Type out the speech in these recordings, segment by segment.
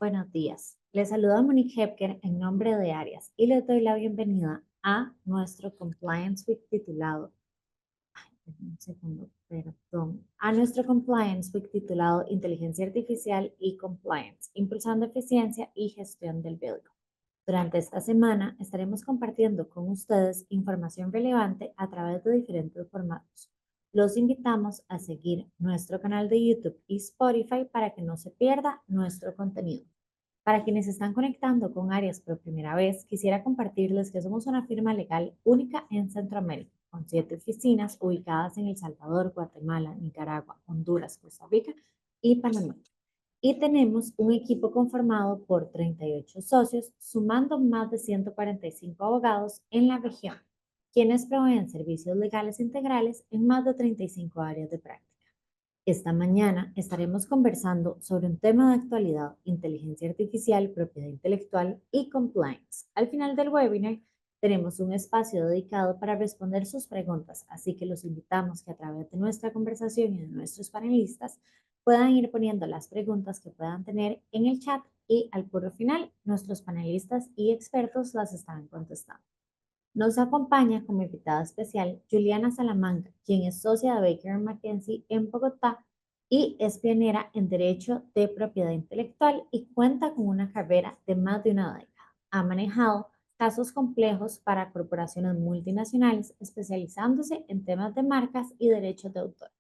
buenos días. Les saluda Monique Hepker en nombre de Arias y les doy la bienvenida a nuestro Compliance Week titulado, un segundo, perdón, a nuestro Compliance Week titulado Inteligencia Artificial y Compliance, impulsando eficiencia y gestión del riesgo. Durante esta semana estaremos compartiendo con ustedes información relevante a través de diferentes formatos. Los invitamos a seguir nuestro canal de YouTube y Spotify para que no se pierda nuestro contenido. Para quienes están conectando con Arias por primera vez, quisiera compartirles que somos una firma legal única en Centroamérica, con 7 oficinas ubicadas en El Salvador, Guatemala, Nicaragua, Honduras, Costa Rica y Panamá. Y tenemos un equipo conformado por 38 socios, sumando más de 145 abogados en la región, quienes proveen servicios legales integrales en más de 35 áreas de práctica. Esta mañana estaremos conversando sobre un tema de actualidad: inteligencia artificial, propiedad intelectual y compliance. Al final del webinar tenemos un espacio dedicado para responder sus preguntas, así que los invitamos que a través de nuestra conversación y de nuestros panelistas puedan ir poniendo las preguntas que puedan tener en el chat y al puro final nuestros panelistas y expertos las estarán contestando. Nos acompaña como invitada especial Juliana Salamanca, quien es socia de Baker McKenzie en Bogotá y es pionera en Derecho de Propiedad Intelectual y cuenta con una carrera de más de una década. Ha manejado casos complejos para corporaciones multinacionales, especializándose en temas de marcas y derechos de autor,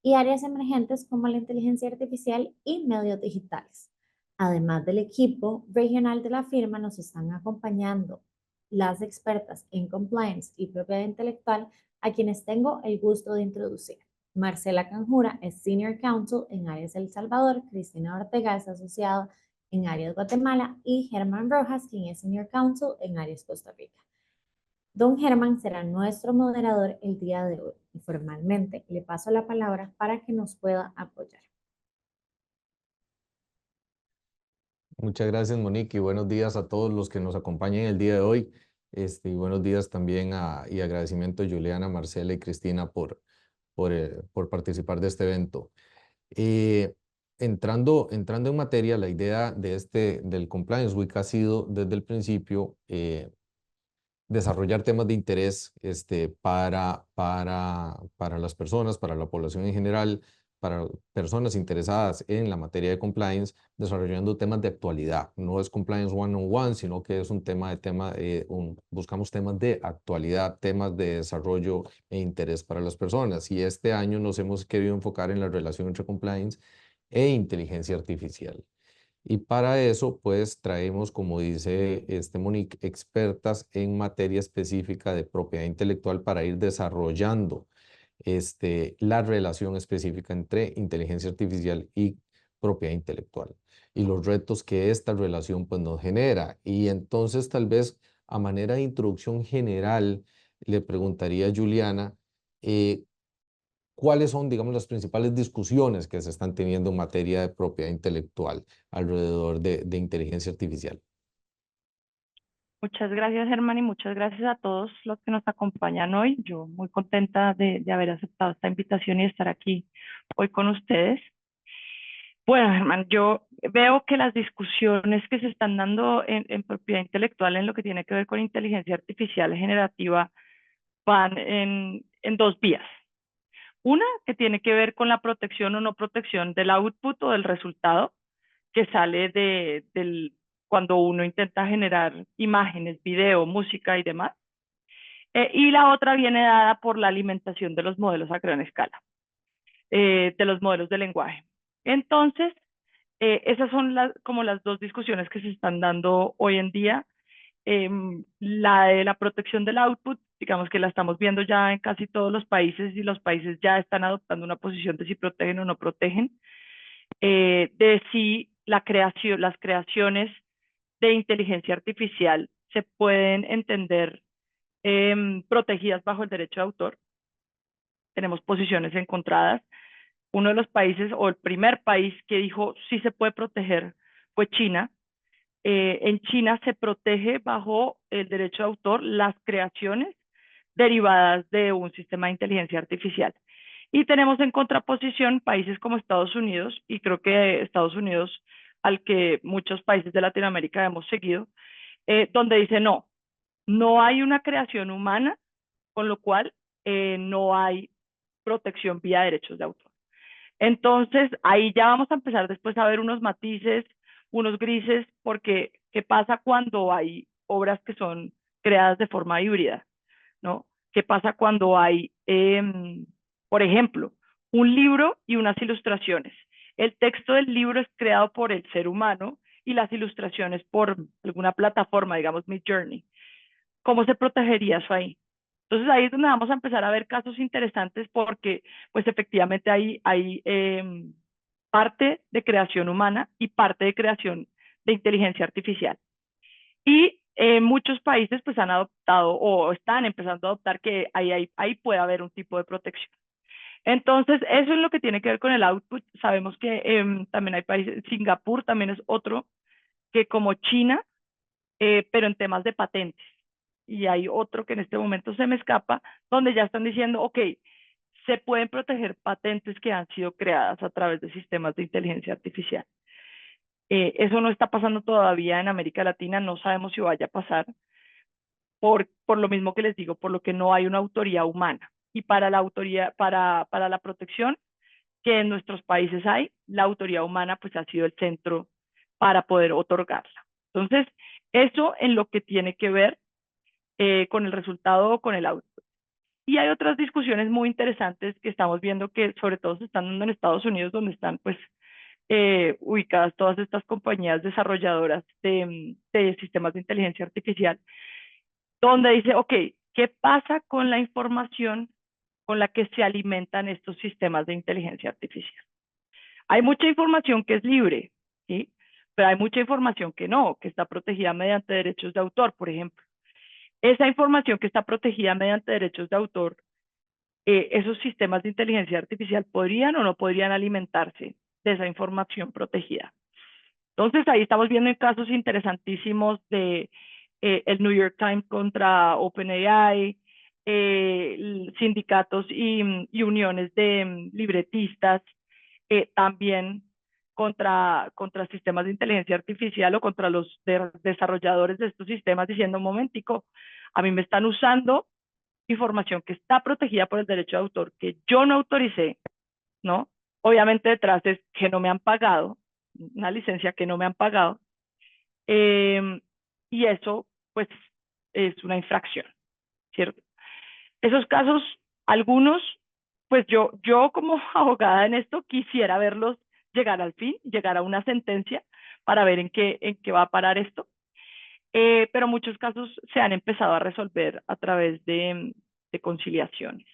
y áreas emergentes como la inteligencia artificial y medios digitales. Además del equipo regional de la firma, nos están acompañando las expertas en compliance y propiedad intelectual, a quienes tengo el gusto de introducir. Marcela Canjura es Senior Counsel en Áreas El Salvador, Cristina Ortega es asociada en Áreas Guatemala y Germán Rojas, quien es Senior Counsel en Áreas Costa Rica. Don Germán será nuestro moderador el día de hoy y formalmente le paso la palabra para que nos pueda apoyar. Muchas gracias, Monique, y buenos días a todos los que nos acompañan el día de hoy. Y buenos días también y agradecimiento a Juliana, Marcela y Cristina por participar de este evento. Entrando en materia, la idea del Compliance Week ha sido desde el principio desarrollar temas de interés para las personas, para la población en general, para personas interesadas en la materia de compliance, desarrollando temas de actualidad. No es compliance one-on-one, sino que es buscamos temas de actualidad, temas de desarrollo e interés para las personas. Y este año nos hemos querido enfocar en la relación entre compliance e inteligencia artificial. Y para eso, pues traemos, como dice Monique, expertas en materia específica de propiedad intelectual para ir desarrollando la relación específica entre inteligencia artificial y propiedad intelectual y los retos que esta relación pues, nos genera. Y entonces, tal vez a manera de introducción general, le preguntaría a Juliana, ¿cuáles son, digamos, las principales discusiones que se están teniendo en materia de propiedad intelectual alrededor de inteligencia artificial? Muchas gracias, Germán, y muchas gracias a todos los que nos acompañan hoy. Yo muy contenta de haber aceptado esta invitación y estar aquí hoy con ustedes. Bueno, Germán, yo veo que las discusiones que se están dando en propiedad intelectual en lo que tiene que ver con inteligencia artificial generativa van en dos vías. Una que tiene que ver con la protección o no protección del output o del resultado que sale cuando uno intenta generar imágenes, video, música y demás. Y la otra viene dada por la alimentación de los modelos a gran escala, de los modelos de lenguaje. Entonces, esas son como las dos discusiones que se están dando hoy en día. La de la protección del output, digamos que la estamos viendo ya en casi todos los países y los países ya están adoptando una posición de si protegen o no protegen, de si las creaciones de inteligencia artificial se pueden entender protegidas bajo el derecho de autor. Tenemos posiciones encontradas. Uno de los países o el primer país que dijo sí se puede proteger fue China. En China se protege bajo el derecho de autor las creaciones derivadas de un sistema de inteligencia artificial. Y tenemos en contraposición países como Estados Unidos, y creo que Estados Unidos al que muchos países de Latinoamérica hemos seguido, donde dice no hay una creación humana, con lo cual no hay protección vía derechos de autor. Entonces, ahí ya vamos a empezar después a ver unos matices, unos grises, porque ¿qué pasa cuando hay obras que son creadas de forma híbrida? ¿No? ¿Qué pasa cuando hay, por ejemplo, un libro y unas ilustraciones? El texto del libro es creado por el ser humano y las ilustraciones por alguna plataforma, digamos Midjourney. ¿Cómo se protegería eso ahí? Entonces ahí es donde vamos a empezar a ver casos interesantes porque pues efectivamente hay parte de creación humana y parte de creación de inteligencia artificial. Y muchos países pues han adoptado o están empezando a adoptar que ahí puede haber un tipo de protección. Entonces, eso es lo que tiene que ver con el output. Sabemos que también hay países, Singapur también es otro, que como China, pero en temas de patentes. Y hay otro que en este momento se me escapa, donde ya están diciendo, ok, se pueden proteger patentes que han sido creadas a través de sistemas de inteligencia artificial. Eso no está pasando todavía en América Latina, no sabemos si vaya a pasar, por lo mismo que les digo, por lo que no hay una autoría humana. Y para la autoría, para la protección que en nuestros países hay, la autoría humana pues ha sido el centro para poder otorgarla. Entonces, eso en lo que tiene que ver con el resultado o con el output. Y hay otras discusiones muy interesantes que estamos viendo que sobre todo se están dando en Estados Unidos, donde están pues ubicadas todas estas compañías desarrolladoras de sistemas de inteligencia artificial, donde dice, ok, ¿qué pasa con la información con la que se alimentan estos sistemas de inteligencia artificial? Hay mucha información que es libre, ¿sí? Pero hay mucha información que no, que está protegida mediante derechos de autor, por ejemplo. Esa información que está protegida mediante derechos de autor, esos sistemas de inteligencia artificial podrían o no podrían alimentarse de esa información protegida. Entonces, ahí estamos viendo casos interesantísimos de el New York Times contra OpenAI, sindicatos y uniones de libretistas, también contra sistemas de inteligencia artificial o contra los desarrolladores de estos sistemas diciendo, un momentico, a mí me están usando información que está protegida por el derecho de autor, que yo no autoricé, ¿no? Obviamente detrás es que no me han pagado, una licencia que no me han pagado, y eso pues es una infracción, ¿cierto? Esos casos, algunos, pues yo como abogada en esto quisiera verlos llegar al fin, llegar a una sentencia para ver en qué va a parar esto. Pero muchos casos se han empezado a resolver a través de conciliaciones.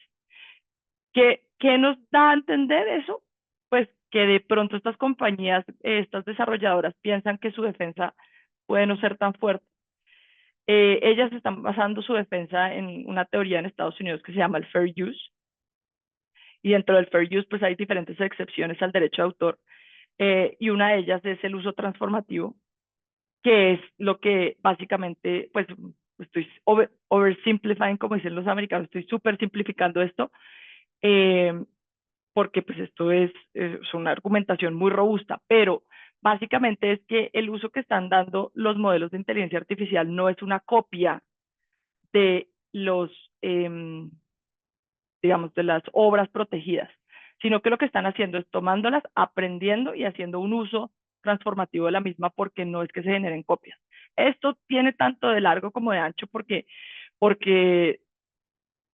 ¿Qué nos da a entender eso? Pues que de pronto estas compañías, estas desarrolladoras piensan que su defensa puede no ser tan fuerte. Ellas están basando su defensa en una teoría en Estados Unidos que se llama el Fair Use. Y dentro del Fair Use pues hay diferentes excepciones al derecho de autor. Y una de ellas es el uso transformativo, que es lo que básicamente, pues estoy oversimplifying, como dicen los americanos, estoy súper simplificando esto, porque pues esto es una argumentación muy robusta, pero básicamente es que el uso que están dando los modelos de inteligencia artificial no es una copia de los, digamos, de las obras protegidas, sino que lo que están haciendo es tomándolas, aprendiendo y haciendo un uso transformativo de la misma porque no es que se generen copias. Esto tiene tanto de largo como de ancho porque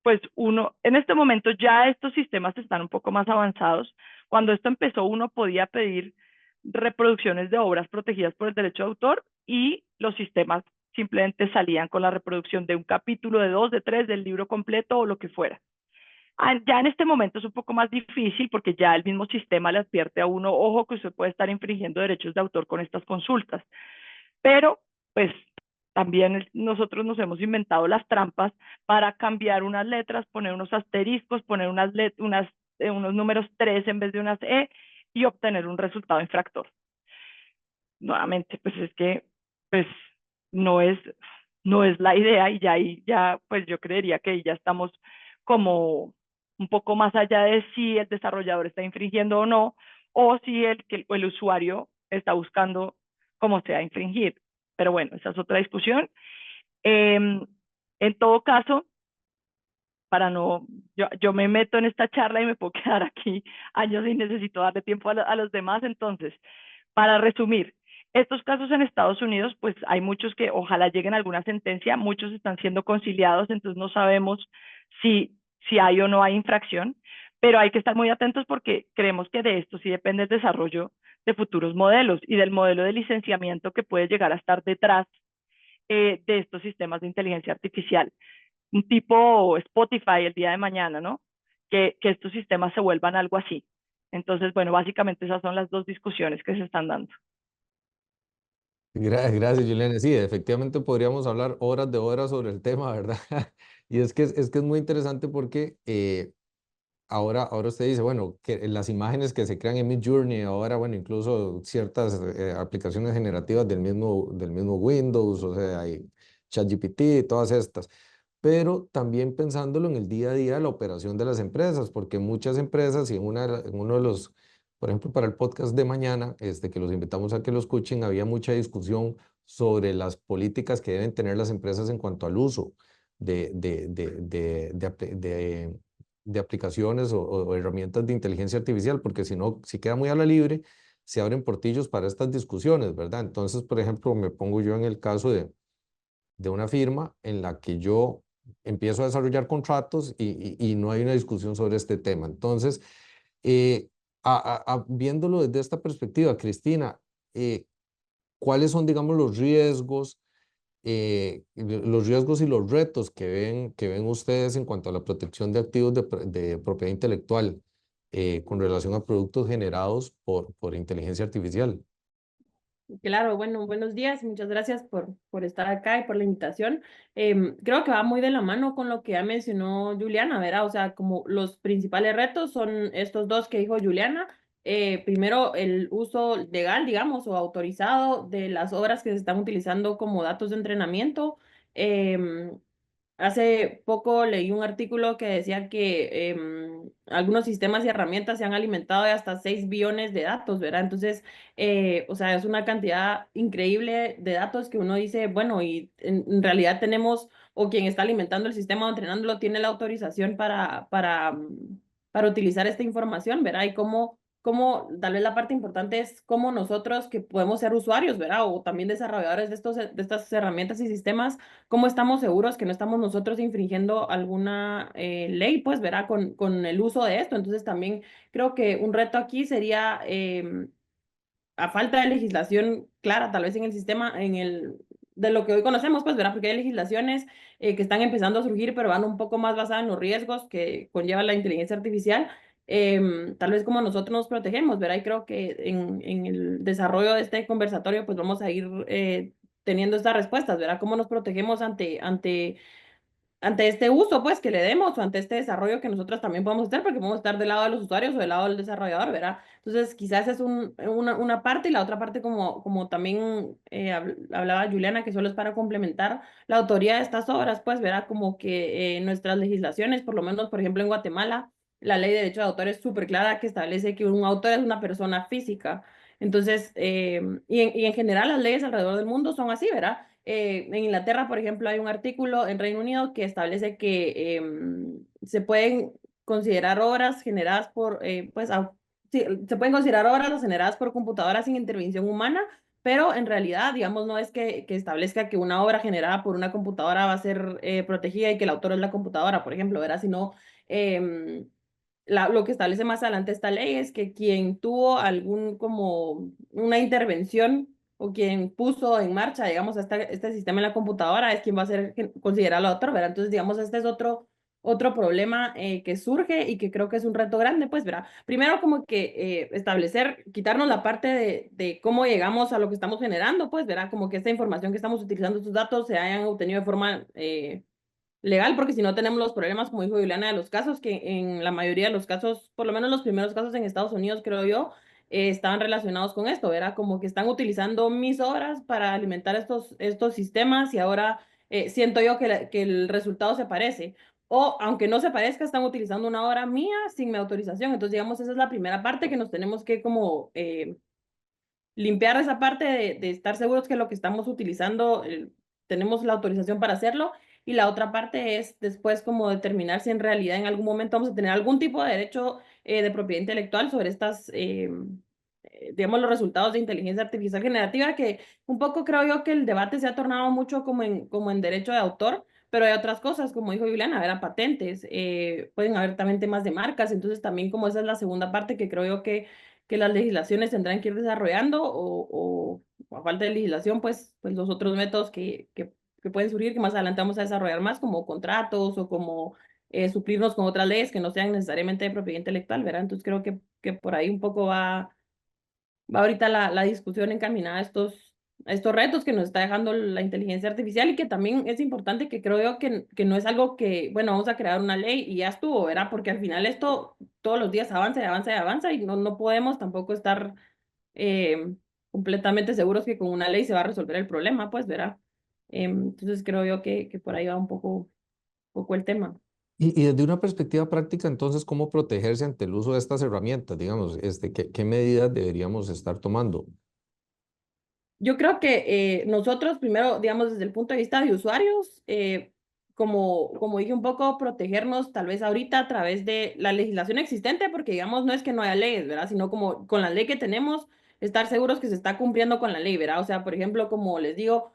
pues uno, en este momento ya estos sistemas están un poco más avanzados. Cuando esto empezó, uno podía pedir reproducciones de obras protegidas por el derecho de autor y los sistemas simplemente salían con la reproducción de un capítulo, de 2, de 3, del libro completo o lo que fuera. Ya en este momento es un poco más difícil porque ya el mismo sistema le advierte a uno, ojo, que usted puede estar infringiendo derechos de autor con estas consultas. Pero, pues, también nosotros nos hemos inventado las trampas para cambiar unas letras, poner unos asteriscos, poner unos números 3 en vez de unas E y obtener un resultado infractor. Nuevamente, pues es que pues no es la idea y ya pues yo creería que ya estamos como un poco más allá de si el desarrollador está infringiendo o no, o si el usuario está buscando como sea infringir. Pero bueno, esa es otra discusión. En todo caso, para no, yo me meto en esta charla y me puedo quedar aquí años y necesito darle tiempo a los demás. Entonces, para resumir, estos casos en Estados Unidos, pues hay muchos que ojalá lleguen a alguna sentencia, muchos están siendo conciliados, entonces no sabemos si hay o no hay infracción, pero hay que estar muy atentos porque creemos que de esto sí depende el desarrollo de futuros modelos y del modelo de licenciamiento que puede llegar a estar detrás de estos sistemas de inteligencia artificial. Un tipo Spotify el día de mañana, ¿no? Que estos sistemas se vuelvan algo así. Entonces, bueno, básicamente esas son las dos discusiones que se están dando. Gracias, Juliana. Sí, efectivamente podríamos hablar horas de horas sobre el tema, ¿verdad? Y es que es muy interesante porque ahora usted dice, bueno, que las imágenes que se crean en Midjourney, ahora, bueno, incluso ciertas aplicaciones generativas del mismo Windows, o sea, hay ChatGPT, todas estas. Pero también pensándolo en el día a día de la operación de las empresas, porque muchas empresas, y en uno de los, por ejemplo, para el podcast de mañana, que los invitamos a que lo escuchen, había mucha discusión sobre las políticas que deben tener las empresas en cuanto al uso de, de, de, de, de apli- de- de aplicaciones o herramientas de inteligencia artificial, porque si no, si queda muy a la libre, se abren portillos para estas discusiones, ¿verdad? Entonces, por ejemplo, me pongo yo en el caso de una firma en la que yo empiezo a desarrollar contratos y no hay una discusión sobre este tema. Entonces, eh, viéndolo desde esta perspectiva, Cristina, ¿cuáles son, digamos, los riesgos y los retos que ven ustedes en cuanto a la protección de activos de propiedad intelectual con relación a productos generados por inteligencia artificial? Claro, bueno, buenos días, muchas gracias por estar acá y por la invitación. Creo que va muy de la mano con lo que ya mencionó Juliana, ¿verdad? O sea, como los principales retos son estos dos que dijo Juliana. Primero, el uso legal, digamos, o autorizado de las obras que se están utilizando como datos de entrenamiento. Em, Hace poco leí un artículo que decía que algunos sistemas y herramientas se han alimentado de hasta 6 billones de datos, ¿verdad? Entonces, o sea, es una cantidad increíble de datos que uno dice, bueno, y en realidad tenemos, o quien está alimentando el sistema o entrenándolo, tiene la autorización para utilizar esta información, ¿verdad? Y cómo, tal vez la parte importante es cómo nosotros que podemos ser usuarios, ¿verdad? O también desarrolladores de estas herramientas y sistemas, cómo estamos seguros que no estamos nosotros infringiendo alguna ley, pues, ¿verdad? Con el uso de esto. Entonces, también creo que un reto aquí sería a falta de legislación clara, tal vez en el sistema, de lo que hoy conocemos, pues, ¿verdad? Porque hay legislaciones que están empezando a surgir, pero van un poco más basadas en los riesgos que conlleva la inteligencia artificial. Tal vez como nosotros nos protegemos, ¿verdad? Y creo que en el desarrollo de este conversatorio, pues vamos a ir teniendo estas respuestas, ¿verdad? ¿Cómo nos protegemos ante este uso, pues, que le demos o ante este desarrollo que nosotros también podemos estar, porque podemos estar del lado de los usuarios o del lado del desarrollador, ¿verdad? Entonces, quizás es una parte y la otra parte, como también hablaba Juliana, que solo es para complementar la autoría de estas obras, pues, ¿verdad? Como que nuestras legislaciones, por lo menos, por ejemplo, en Guatemala, la ley de derecho de autor es súper clara que establece que un autor es una persona física. Entonces, y en general las leyes alrededor del mundo son así, ¿verdad? En Inglaterra, por ejemplo, hay un artículo en Reino Unido que establece que se pueden considerar obras generadas sí, se pueden considerar obras generadas por computadoras sin intervención humana, pero en realidad, digamos, no es que establezca que una obra generada por una computadora va a ser protegida y que el autor es la computadora, por ejemplo, ¿verdad? Sino em, lo que establece más adelante esta ley es que quien tuvo como una intervención o quien puso en marcha, digamos, este sistema en la computadora es quien va a ser considerado autor, ¿verdad? Entonces, digamos, este es otro problema que surge y que creo que es un reto grande, pues, ¿verdad? Primero, como que quitarnos la parte de cómo llegamos a lo que estamos generando, pues, ¿verdad? Como que esta información que estamos utilizando, estos datos, se hayan obtenido de forma legal, porque si no tenemos los problemas, como dijo Juliana, de los casos, que en la mayoría de los casos, por lo menos los primeros casos en Estados Unidos, creo yo, estaban relacionados con esto, era como que están utilizando mis obras para alimentar estos sistemas y ahora siento yo que el resultado se parece. O aunque no se parezca, están utilizando una obra mía sin mi autorización. Entonces, digamos, esa es la primera parte que nos tenemos que como limpiar esa parte de estar seguros que lo que estamos utilizando, tenemos la autorización para hacerlo. Y la otra parte es después como determinar si en realidad en algún momento vamos a tener algún tipo de derecho de propiedad intelectual sobre estas, digamos, los resultados de inteligencia artificial generativa, que un poco creo yo que el debate se ha tornado mucho como en derecho de autor, pero hay otras cosas, como dijo Juliana, habrá patentes, pueden haber también temas de marcas, entonces también como esa es la segunda parte que creo yo que las legislaciones tendrán que ir desarrollando o a falta de legislación, pues los otros métodos que pueden surgir, que más adelante vamos a desarrollar más, como contratos o como suplirnos con otras leyes que no sean necesariamente de propiedad intelectual, ¿verdad? Entonces creo que por ahí un poco va ahorita la discusión encaminada a estos retos que nos está dejando la inteligencia artificial y que también es importante que creo yo que no es algo que, bueno, vamos a crear una ley y ya estuvo, ¿verdad? Porque al final esto todos los días avanza y avanza y avanza y no podemos tampoco estar completamente seguros que con una ley se va a resolver el problema, pues, ¿verdad? Entonces creo yo que por ahí va poco el tema. Y desde una perspectiva práctica, entonces, ¿cómo protegerse ante el uso de estas herramientas? Digamos, ¿qué medidas deberíamos estar tomando? Yo creo que nosotros primero, digamos, desde el punto de vista de usuarios, como dije un poco, protegernos tal vez ahorita a través de la legislación existente, porque digamos, no es que no haya leyes, ¿verdad? Sino como con la ley que tenemos, estar seguros que se está cumpliendo con la ley, ¿verdad? O sea, por ejemplo, como les digo,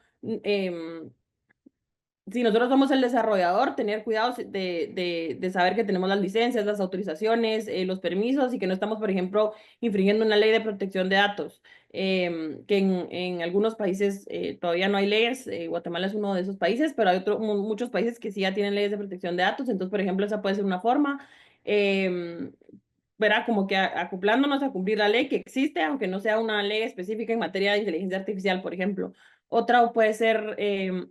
si nosotros somos el desarrollador, tener cuidado de saber que tenemos las licencias, las autorizaciones, los permisos y que no estamos, por ejemplo, infringiendo una ley de protección de datos, que en algunos países todavía no hay leyes. Guatemala es uno de esos países, pero hay muchos países que sí ya tienen leyes de protección de datos. Entonces, por ejemplo, esa puede ser una forma. Verá, como que acoplándonos a cumplir la ley que existe, aunque no sea una ley específica en materia de inteligencia artificial, por ejemplo. Otra puede ser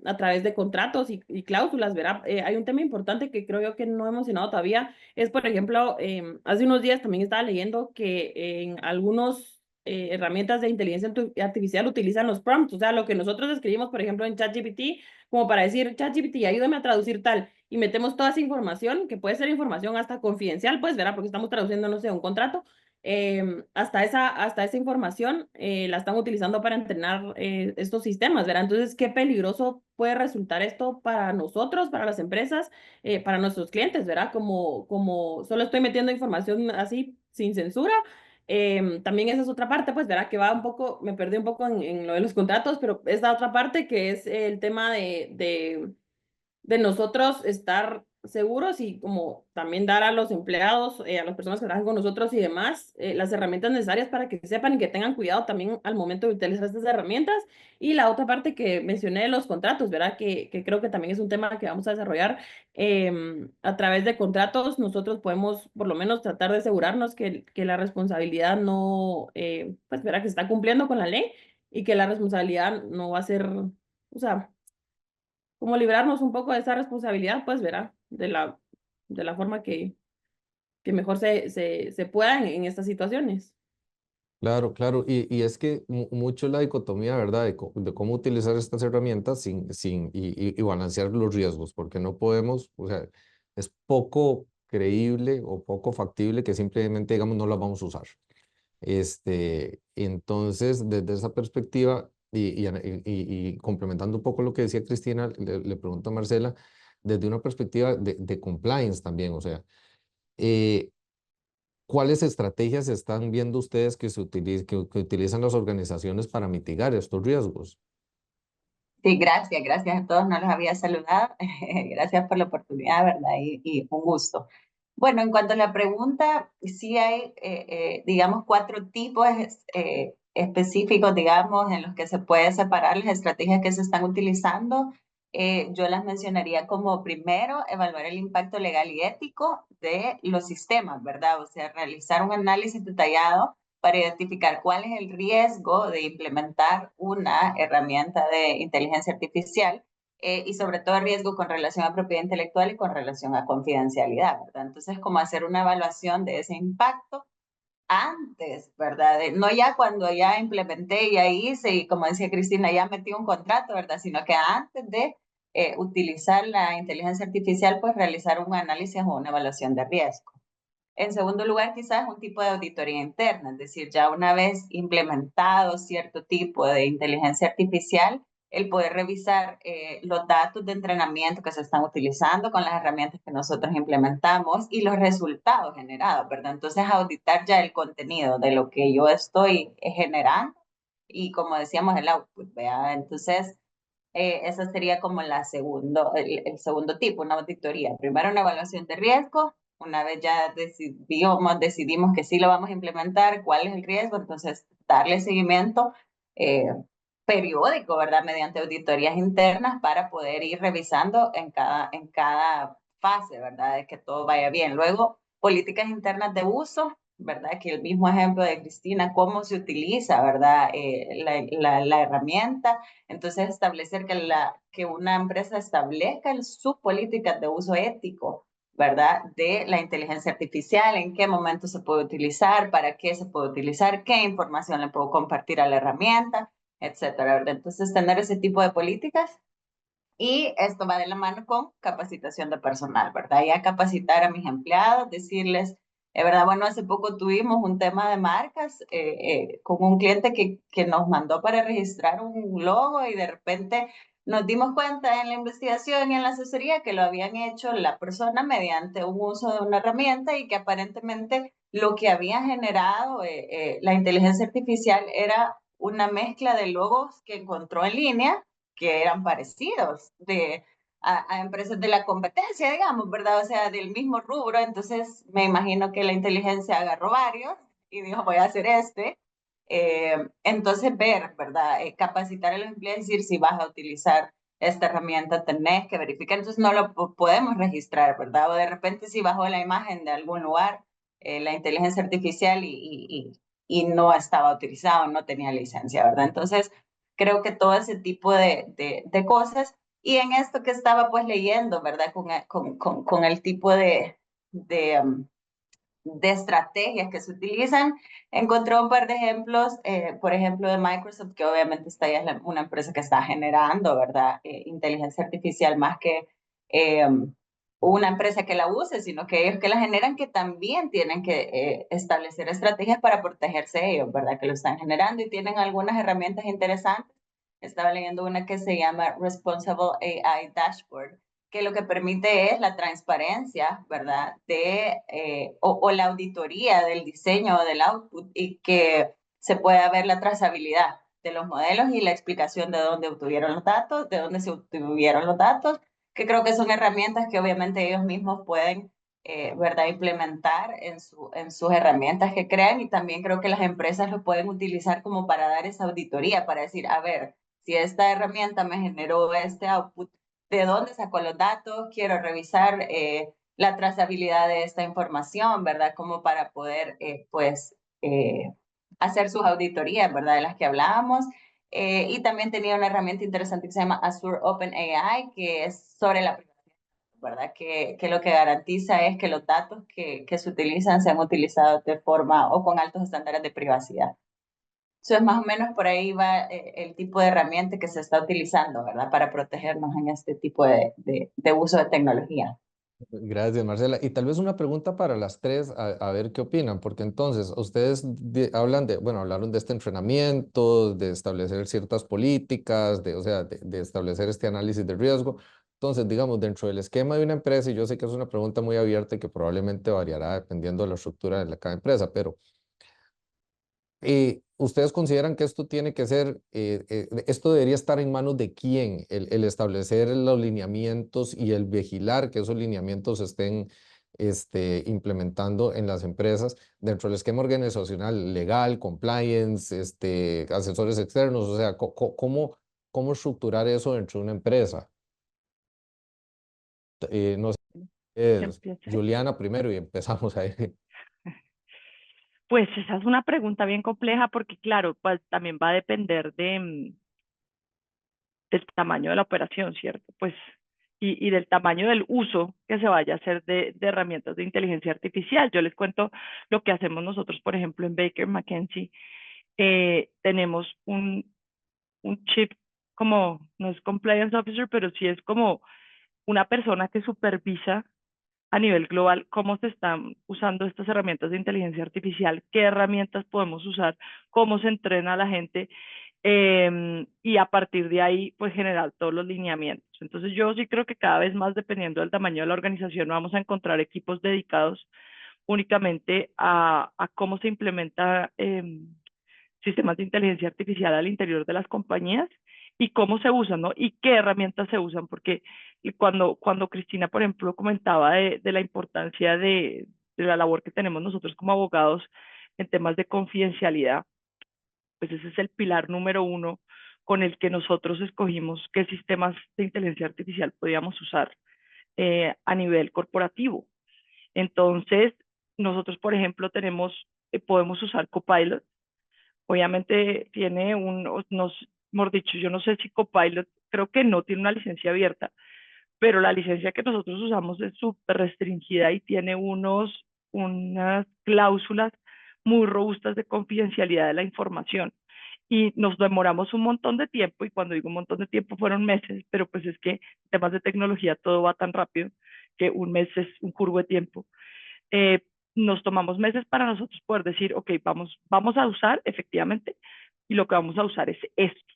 a través de contratos y cláusulas, ¿verdad? Hay un tema importante que creo yo que no he mencionado todavía, es por ejemplo, hace unos días también estaba leyendo que en algunos herramientas de inteligencia artificial utilizan los prompts, o sea, lo que nosotros escribimos, por ejemplo, en ChatGPT, como para decir, ChatGPT, ayúdame a traducir tal, y metemos toda esa información, que puede ser información hasta confidencial, pues, ¿verdad? Porque estamos traduciendo, no sé, un contrato, hasta esa información la están utilizando para entrenar estos sistemas, ¿verdad? Entonces, qué peligroso puede resultar esto para nosotros, para las empresas, para nuestros clientes, ¿verdad? Como solo estoy metiendo información así sin censura. También esa es otra parte, pues, ¿verdad? Que va un poco, me perdí un poco en lo de los contratos, pero esta otra parte que es el tema de nosotros estar seguros y como también dar a los empleados, a las personas que trabajan con nosotros y demás, las herramientas necesarias para que sepan y que tengan cuidado también al momento de utilizar estas herramientas. Y la otra parte que mencioné de los contratos, ¿verdad? Que creo que también es un tema que vamos a desarrollar. A través de contratos, nosotros podemos por lo menos tratar de asegurarnos que la responsabilidad no, pues, ¿verdad? Que se está cumpliendo con la ley y que la responsabilidad no va a ser, o sea, como librarnos un poco de esa responsabilidad, pues verá, de la forma que mejor se pueda en estas situaciones. Claro, claro, y es que mucho la dicotomía, ¿verdad? De cómo utilizar estas herramientas y balancear los riesgos, porque no podemos, o sea, es poco creíble o poco factible que simplemente digamos no las vamos a usar. Entonces, desde esa perspectiva y complementando un poco lo que decía Cristina, le pregunto a Marcela, desde una perspectiva de compliance también, o sea, eh, ¿cuáles estrategias están viendo ustedes que utilizan las organizaciones para mitigar estos riesgos? Sí, gracias a todos, no los había saludado. Gracias por la oportunidad, ¿verdad? Y un gusto. Bueno, en cuanto a la pregunta, sí hay, digamos, 4 tipos específicos, digamos, en los que se puede separar las estrategias que se están utilizando. Yo las mencionaría como primero, evaluar el impacto legal y ético de los sistemas, ¿verdad? O sea, realizar un análisis detallado para identificar cuál es el riesgo de implementar una herramienta de inteligencia artificial y sobre todo el riesgo con relación a propiedad intelectual y con relación a confidencialidad, ¿verdad? Entonces, como hacer una evaluación de ese impacto antes, ¿verdad? No ya cuando ya implementé, ya hice y como decía Cristina, ya metí un contrato, ¿verdad? Sino que antes de utilizar la inteligencia artificial, pues realizar un análisis o una evaluación de riesgo. En segundo lugar, quizás un tipo de auditoría interna, es decir, ya una vez implementado cierto tipo de inteligencia artificial, el poder revisar los datos de entrenamiento que se están utilizando con las herramientas que nosotros implementamos y los resultados generados, ¿verdad? Entonces, auditar ya el contenido de lo que yo estoy generando y, como decíamos, el output, ¿verdad? Entonces, esa sería como el segundo tipo, una auditoría. Primero una evaluación de riesgo, una vez ya decidimos que sí lo vamos a implementar, cuál es el riesgo, entonces darle seguimiento periódico, ¿verdad? Mediante auditorías internas para poder ir revisando en cada fase, ¿verdad? De que todo vaya bien. Luego, políticas internas de uso, ¿verdad? Que el mismo ejemplo de Cristina, cómo se utiliza, ¿verdad? La herramienta. Entonces, establecer que una empresa establezca sus políticas de uso ético, ¿verdad? De la inteligencia artificial, en qué momento se puede utilizar, para qué se puede utilizar, qué información le puedo compartir a la herramienta, etcétera, ¿verdad? Entonces, tener ese tipo de políticas. Y esto va de la mano con capacitación de personal, ¿verdad? Ya capacitar a mis empleados, decirles, ¿verdad? Bueno, hace poco tuvimos un tema de marcas con un cliente que nos mandó para registrar un logo y de repente nos dimos cuenta en la investigación y en la asesoría que lo habían hecho la persona mediante un uso de una herramienta y que aparentemente lo que había generado la inteligencia artificial era una mezcla de logos que encontró en línea que eran parecidos a empresas de la competencia, digamos, ¿verdad? O sea, del mismo rubro. Entonces, me imagino que la inteligencia agarró varios y dijo, voy a hacer este. Entonces, ver, ¿verdad? Capacitar a los empleados, decir, si vas a utilizar esta herramienta, tenés que verificar. Entonces, no lo podemos registrar, ¿verdad? O de repente, si bajó la imagen de algún lugar, la inteligencia artificial y no estaba utilizado, no tenía licencia, ¿verdad? Entonces, creo que todo ese tipo de cosas. Y en esto que estaba pues leyendo, ¿verdad? Con el tipo de estrategias que se utilizan, encontré un par de ejemplos, por ejemplo, de Microsoft, que obviamente esta ya es una empresa que está generando, ¿verdad? Inteligencia artificial más que una empresa que la use, sino que ellos que la generan, que también tienen que establecer estrategias para protegerse ellos, ¿verdad? Que lo están generando y tienen algunas herramientas interesantes. Estaba leyendo una que se llama Responsible AI Dashboard, que lo que permite es la transparencia, ¿verdad? O la auditoría del diseño o del output y que se pueda ver la trazabilidad de los modelos y la explicación de dónde obtuvieron los datos, de dónde se obtuvieron los datos, que creo que son herramientas que obviamente ellos mismos pueden, ¿verdad? Implementar en sus herramientas que crean y también creo que las empresas lo pueden utilizar como para dar esa auditoría, para decir, a ver, si esta herramienta me generó este output, ¿de dónde sacó los datos? Quiero revisar la trazabilidad de esta información, ¿verdad? Como para poder, pues, hacer sus auditorías, ¿verdad? De las que hablábamos. Y también tenía una herramienta interesante que se llama Azure Open AI, que es sobre la privacidad, ¿verdad? Que lo que garantiza es que los datos que se utilizan sean utilizados de forma o con altos estándares de privacidad. Eso es más o menos por ahí va el tipo de herramienta que se está utilizando, ¿verdad? Para protegernos en este tipo de uso de tecnología. Gracias, Marcela. Y tal vez una pregunta para las tres, a ver qué opinan, porque entonces ustedes hablan bueno, hablaron de este entrenamiento, de establecer ciertas políticas, o sea, de establecer este análisis de riesgo. Entonces, digamos, dentro del esquema de una empresa, y yo sé que es una pregunta muy abierta y que probablemente variará dependiendo de la estructura de cada empresa, pero ¿ustedes consideran que esto tiene que ser, esto debería estar en manos de quién, el establecer los lineamientos y el vigilar que esos lineamientos estén implementando en las empresas dentro del esquema organizacional legal, compliance, asesores externos? O sea, ¿cómo estructurar eso dentro de una empresa? No sé, Empiece. Juliana primero y empezamos ahí. Pues esa es una pregunta bien compleja porque, claro, pues también va a depender del tamaño de la operación, ¿cierto? Pues, y del tamaño del uso que se vaya a hacer de herramientas de inteligencia artificial. Yo les cuento lo que hacemos nosotros, por ejemplo, en Baker McKenzie. Tenemos un chief, como, no es compliance officer, pero sí es como una persona que supervisa a nivel global cómo se están usando estas herramientas de inteligencia artificial, qué herramientas podemos usar, cómo se entrena a la gente, y a partir de ahí, pues generar todos los lineamientos. Entonces yo sí creo que cada vez más, dependiendo del tamaño de la organización, vamos a encontrar equipos dedicados únicamente a cómo se implementa sistemas de inteligencia artificial al interior de las compañías y cómo se usan, ¿no? Y qué herramientas se usan, porque cuando Cristina, por ejemplo, comentaba de la importancia de la labor que tenemos nosotros como abogados en temas de confidencialidad, pues ese es el pilar número uno con el que nosotros escogimos qué sistemas de inteligencia artificial podíamos usar a nivel corporativo. Entonces, nosotros, por ejemplo, podemos usar Copilot. Obviamente tiene mejor dicho, yo no sé si Copilot, creo que no tiene una licencia abierta, pero la licencia que nosotros usamos es súper restringida y tiene unas cláusulas muy robustas de confidencialidad de la información. Y nos demoramos un montón de tiempo, y cuando digo un montón de tiempo fueron meses, pero pues es que en temas de tecnología todo va tan rápido que un mes es un curvo de tiempo. Eh, Nos tomamos meses para nosotros poder decir, ok, vamos a usar efectivamente, y lo que vamos a usar es esto.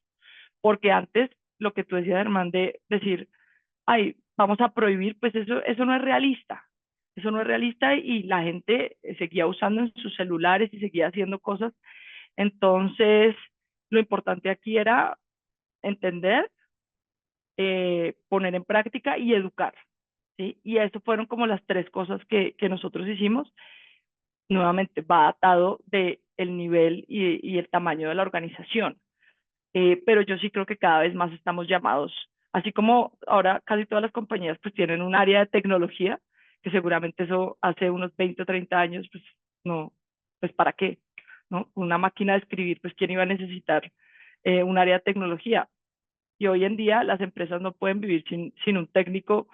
Porque antes, lo que tú decías, Germán, de decir, ay, vamos a prohibir, pues eso no es realista. Eso no es realista, y la gente seguía usando en sus celulares y seguía haciendo cosas. Entonces, lo importante aquí era entender, poner en práctica y educar, ¿sí? Y eso fueron como las tres cosas que nosotros hicimos. Nuevamente, va atado del nivel y el tamaño de la organización. Pero yo sí creo que cada vez más estamos llamados, así como ahora casi todas las compañías pues tienen un área de tecnología, que seguramente eso hace unos 20 o 30 años, pues no, pues ¿para qué? ¿No? Una máquina de escribir, pues ¿quién iba a necesitar un área de tecnología? Y hoy en día las empresas no pueden vivir sin un técnico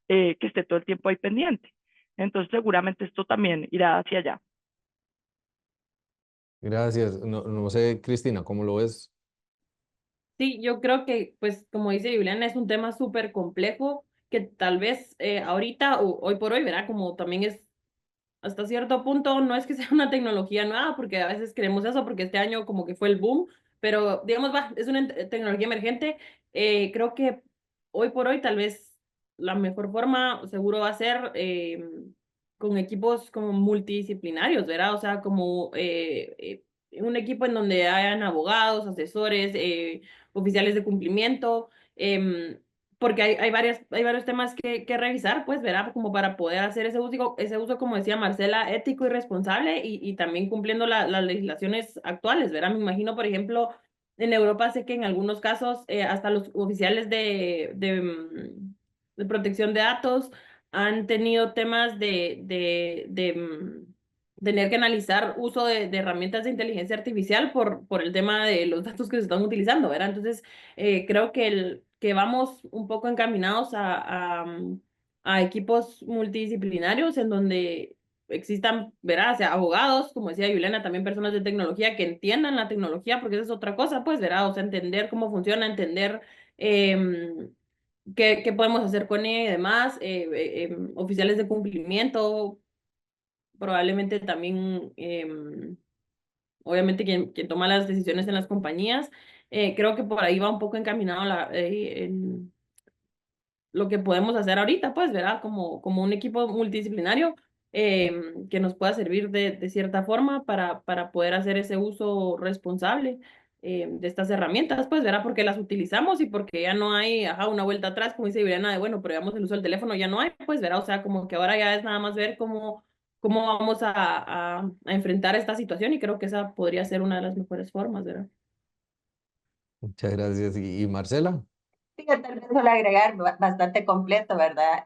que esté todo el tiempo ahí pendiente. Entonces seguramente esto también irá hacia allá. Gracias. No sé, Cristina, ¿cómo lo ves? Sí, yo creo que, pues, como dice Juliana, es un tema súper complejo que tal vez ahorita o hoy por hoy, ¿verdad? Como también es hasta cierto punto, no es que sea una tecnología nueva, porque a veces creemos eso, porque este año como que fue el boom, pero digamos, va, es una tecnología emergente. Creo que hoy por hoy tal vez la mejor forma seguro va a ser con equipos como multidisciplinarios, ¿verdad? O sea, como un equipo en donde hayan abogados, asesores, oficiales de cumplimiento, porque hay varios temas que revisar, pues, ¿verdad? Como para poder hacer ese uso, como decía Marcela, ético y responsable, y también cumpliendo las legislaciones actuales, ¿verdad? Me imagino, por ejemplo, en Europa sé que en algunos casos hasta los oficiales de protección de datos han tenido temas de tener que analizar uso de herramientas de inteligencia artificial por el tema de los datos que se están utilizando, ¿verdad? Entonces, creo que vamos un poco encaminados a equipos multidisciplinarios en donde existan, ¿verdad? O sea, abogados, como decía Juliana, también personas de tecnología que entiendan la tecnología, porque esa es otra cosa, pues, ¿verdad? O sea, entender cómo funciona, entender qué podemos hacer con ella y demás, oficiales de cumplimiento, probablemente también obviamente quien toma las decisiones en las compañías. Creo que por ahí va un poco encaminado lo que podemos hacer ahorita, pues, ¿verdad? Como un equipo multidisciplinario que nos pueda servir de cierta forma para poder hacer ese uso responsable de estas herramientas, pues, ¿verdad? Porque las utilizamos y porque ya no hay, ajá, una vuelta atrás, como dice Viviana, de bueno, pero veamos el uso del teléfono, ya no hay, pues, ¿verdad? O sea, como que ahora ya es nada más ver cómo vamos a enfrentar esta situación, y creo que esa podría ser una de las mejores formas, ¿verdad? Muchas gracias. ¿Y Marcela? Fíjate, tal vez solo agregar bastante completo, ¿verdad?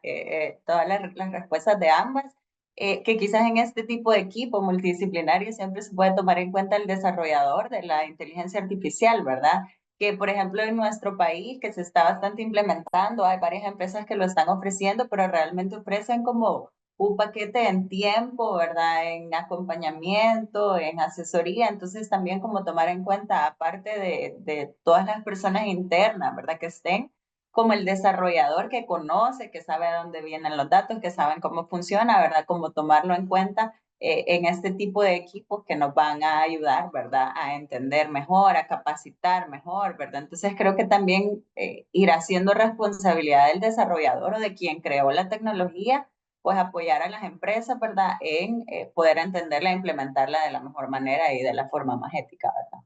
Todas las respuestas de ambas, que quizás en este tipo de equipo multidisciplinario siempre se puede tomar en cuenta el desarrollador de la inteligencia artificial, ¿verdad? Que, por ejemplo, en nuestro país, que se está bastante implementando, hay varias empresas que lo están ofreciendo, pero realmente ofrecen como un paquete en tiempo, ¿verdad? En acompañamiento, en asesoría. Entonces, también como tomar en cuenta, aparte de todas las personas internas, ¿verdad? Que estén, como el desarrollador que conoce, que sabe de dónde vienen los datos, que saben cómo funciona, ¿verdad? Cómo tomarlo en cuenta en este tipo de equipos que nos van a ayudar, ¿verdad? A entender mejor, a capacitar mejor, ¿verdad? Entonces creo que también ir haciendo responsabilidad del desarrollador o de quien creó la tecnología, pues apoyar a las empresas, ¿verdad? En poder entenderla e implementarla de la mejor manera y de la forma más ética, ¿verdad?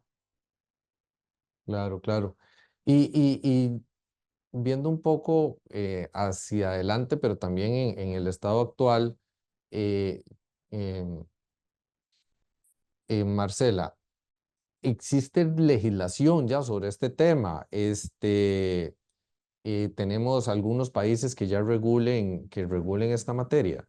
Claro, claro. Y viendo un poco hacia adelante, pero también en el estado actual, eh, em, Marcela, ¿existe legislación ya sobre este tema? Tenemos algunos países que ya regulen esta materia.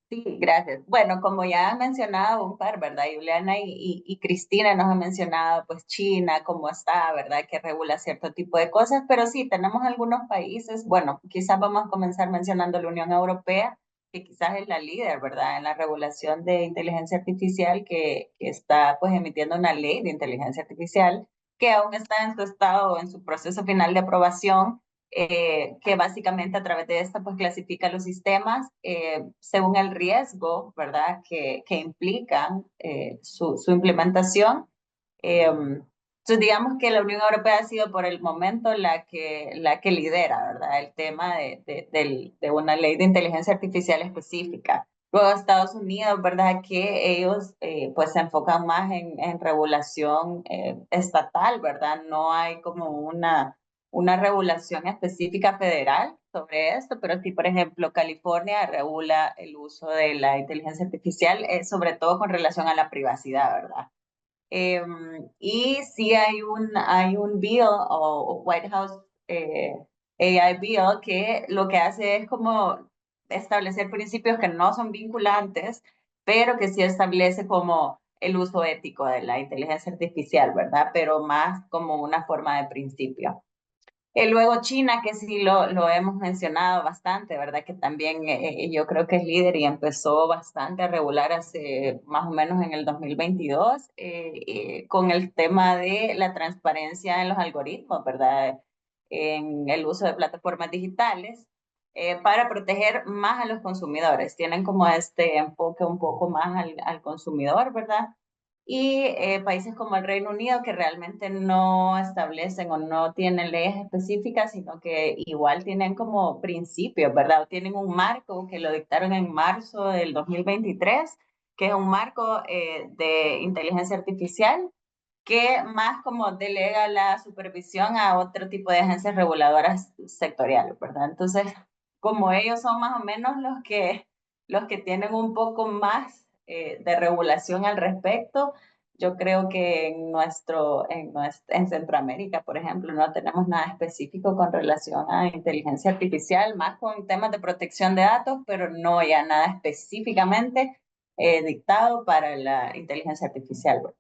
Sí, gracias. Bueno, como ya han mencionado un par, ¿verdad? Juliana y Cristina nos han mencionado, pues China, cómo está, ¿verdad? Que regula cierto tipo de cosas, pero sí, tenemos algunos países, bueno, quizás vamos a comenzar mencionando la Unión Europea, que quizás es la líder, ¿verdad? En la regulación de inteligencia artificial, que está pues emitiendo una ley de inteligencia artificial, que aún está en su estado, en su proceso final de aprobación, que básicamente a través de esta pues clasifica los sistemas según el riesgo, ¿verdad? Que implican su implementación. Entonces digamos que la Unión Europea ha sido por el momento la que lidera, ¿verdad? El tema de una ley de inteligencia artificial específica. Luego Estados Unidos, ¿verdad? Que ellos pues se enfocan más en regulación estatal, ¿verdad? No hay como una regulación específica federal sobre esto, pero sí, por ejemplo, California regula el uso de la inteligencia artificial, sobre todo con relación a la privacidad, ¿verdad? Y sí hay un bill o White House AI bill que lo que hace es como establecer principios que no son vinculantes, pero que sí establece como el uso ético de la inteligencia artificial, ¿verdad? Pero más como una forma de principio. Luego China, que sí lo hemos mencionado bastante, ¿verdad? Que también yo creo que es líder y empezó bastante a regular hace más o menos en el 2022 con el tema de la transparencia en los algoritmos, ¿verdad? En el uso de plataformas digitales para proteger más a los consumidores. Tienen como este enfoque un poco más al consumidor, ¿verdad? Y países como el Reino Unido que realmente no establecen o no tienen leyes específicas, sino que igual tienen como principios, ¿verdad? O tienen un marco que lo dictaron en marzo del 2023, que es un marco de inteligencia artificial que más como delega la supervisión a otro tipo de agencias reguladoras sectoriales, ¿verdad? Entonces, como ellos son más o menos los que tienen un poco más de regulación al respecto, yo creo que en Centroamérica, por ejemplo, no tenemos nada específico con relación a inteligencia artificial, más con temas de protección de datos, pero no ya nada específicamente dictado para la inteligencia artificial, ¿verdad?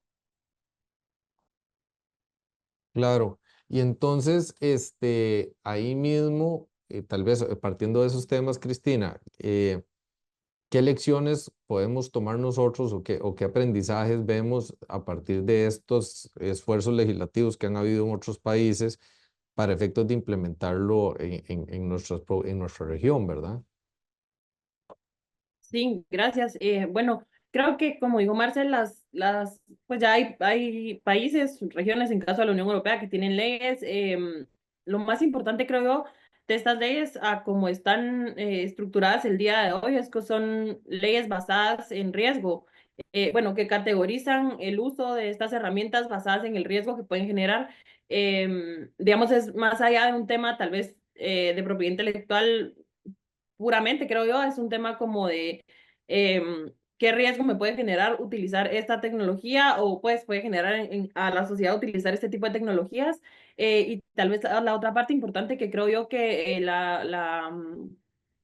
Claro. Y entonces, ahí mismo, tal vez partiendo de esos temas, Cristina, ¿qué lecciones podemos tomar nosotros o qué aprendizajes vemos a partir de estos esfuerzos legislativos que han habido en otros países para efectos de implementarlo en nuestra región, ¿verdad? Sí, gracias. Bueno, creo que como dijo Marcel, pues ya hay países, regiones, en caso de la Unión Europea, que tienen leyes. Lo más importante, creo yo, de estas leyes, a como están estructuradas el día de hoy, es que son leyes basadas en riesgo. Bueno, que categorizan el uso de estas herramientas basadas en el riesgo que pueden generar. Digamos, es más allá de un tema tal vez de propiedad intelectual puramente, creo yo, es un tema como de qué riesgo me puede generar utilizar esta tecnología o pues puede generar a la sociedad utilizar este tipo de tecnologías. Y tal vez la otra parte importante que creo yo que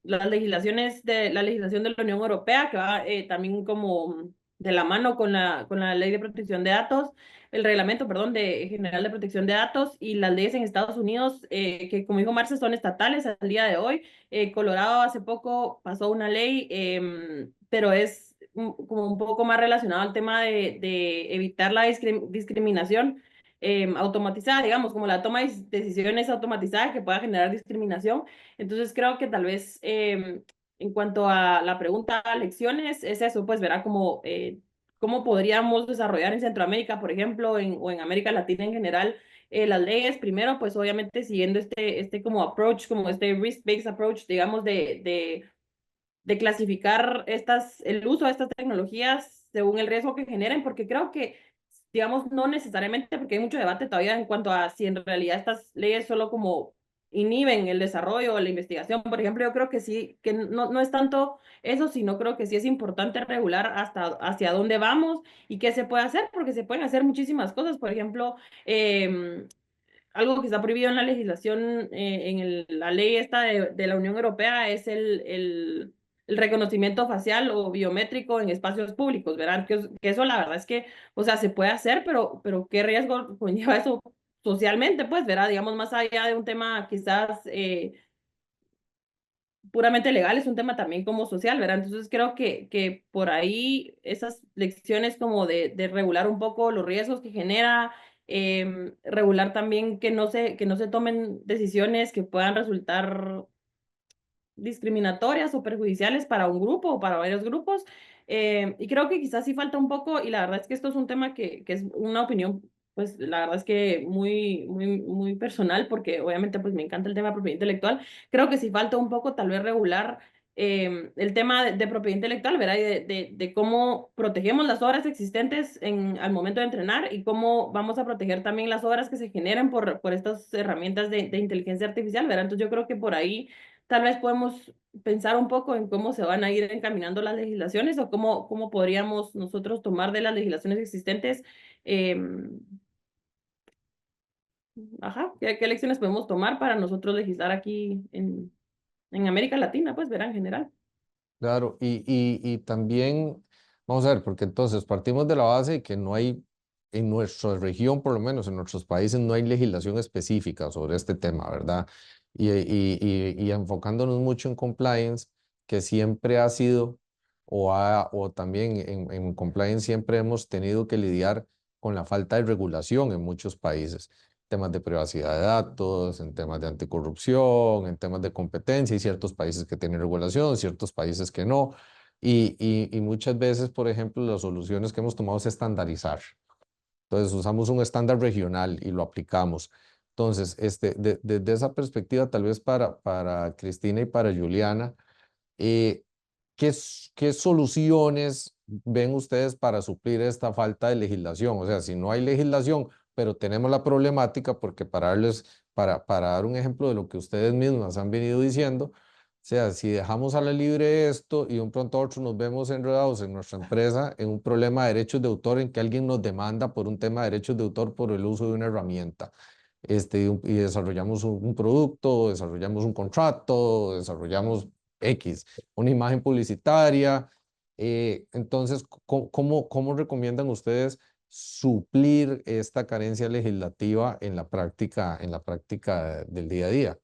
las legislaciones de la legislación de la Unión Europea, que va también como de la mano con la ley de protección de datos, el reglamento, perdón, general de protección de datos y las leyes en Estados Unidos, que como dijo Marce, son estatales al día de hoy. Colorado hace poco pasó una ley, pero es como un poco más relacionado al tema de evitar la discriminación automatizada, digamos, como la toma de decisiones automatizada que pueda generar discriminación. Entonces creo que tal vez en cuanto a la pregunta a lecciones, es eso, pues verá como cómo podríamos desarrollar en Centroamérica, por ejemplo, o en América Latina en general, las leyes. Primero, pues obviamente siguiendo este como approach, como este risk-based approach, digamos, de clasificar el uso de estas tecnologías según el riesgo que generen, porque creo que, digamos, no necesariamente, porque hay mucho debate todavía en cuanto a si en realidad estas leyes solo como inhiben el desarrollo o la investigación. Por ejemplo, yo creo que sí, que no es tanto eso, sino creo que sí es importante regular hacia dónde vamos y qué se puede hacer, porque se pueden hacer muchísimas cosas. Por ejemplo, algo que está prohibido en la legislación, la ley esta de la Unión Europea es el reconocimiento facial o biométrico en espacios públicos, ¿verdad? Que eso la verdad es que, o sea, se puede hacer, pero ¿qué riesgo conlleva eso socialmente? Pues, ¿verdad? Digamos, más allá de un tema quizás puramente legal, es un tema también como social, ¿verdad? Entonces creo que por ahí esas lecciones como de regular un poco los riesgos que genera, regular también que no se tomen decisiones que puedan resultar discriminatorias o perjudiciales para un grupo o para varios grupos. Y creo que quizás sí falta un poco, y la verdad es que esto es un tema que es una opinión, pues la verdad es que muy personal, porque obviamente pues me encanta el tema de propiedad intelectual. Creo que sí falta un poco tal vez regular el tema de propiedad intelectual, ¿verdad? Y de cómo protegemos las obras existentes al momento de entrenar y cómo vamos a proteger también las obras que se generen por estas herramientas de inteligencia artificial, ¿verdad? Entonces yo creo que por ahí tal vez podemos pensar un poco en cómo se van a ir encaminando las legislaciones o cómo podríamos nosotros tomar de las legislaciones existentes, qué lecciones podemos tomar para nosotros legislar aquí en América Latina, pues verá en general. Claro, y también, vamos a ver, porque entonces partimos de la base de que no hay, en nuestra región, por lo menos en nuestros países, no hay legislación específica sobre este tema, ¿verdad? Y enfocándonos mucho en compliance, que siempre ha sido, o también en compliance siempre hemos tenido que lidiar con la falta de regulación en muchos países, temas de privacidad de datos, en temas de anticorrupción, en temas de competencia. Hay ciertos países que tienen regulación, ciertos países que no. Y muchas veces, por ejemplo, las soluciones que hemos tomado es estandarizar. Entonces, usamos un estándar regional y lo aplicamos. Entonces, desde esa perspectiva, tal vez para Cristina y para Juliana, ¿qué soluciones ven ustedes para suplir esta falta de legislación? O sea, si no hay legislación, pero tenemos la problemática, porque para dar un ejemplo de lo que ustedes mismas han venido diciendo, o sea, si dejamos a la libre esto y de un pronto a otro nos vemos enredados en nuestra empresa en un problema de derechos de autor, en que alguien nos demanda por un tema de derechos de autor por el uso de una herramienta, y desarrollamos un producto, desarrollamos un contrato, desarrollamos X, una imagen publicitaria. Entonces, ¿cómo recomiendan ustedes suplir esta carencia legislativa en la práctica del día a día?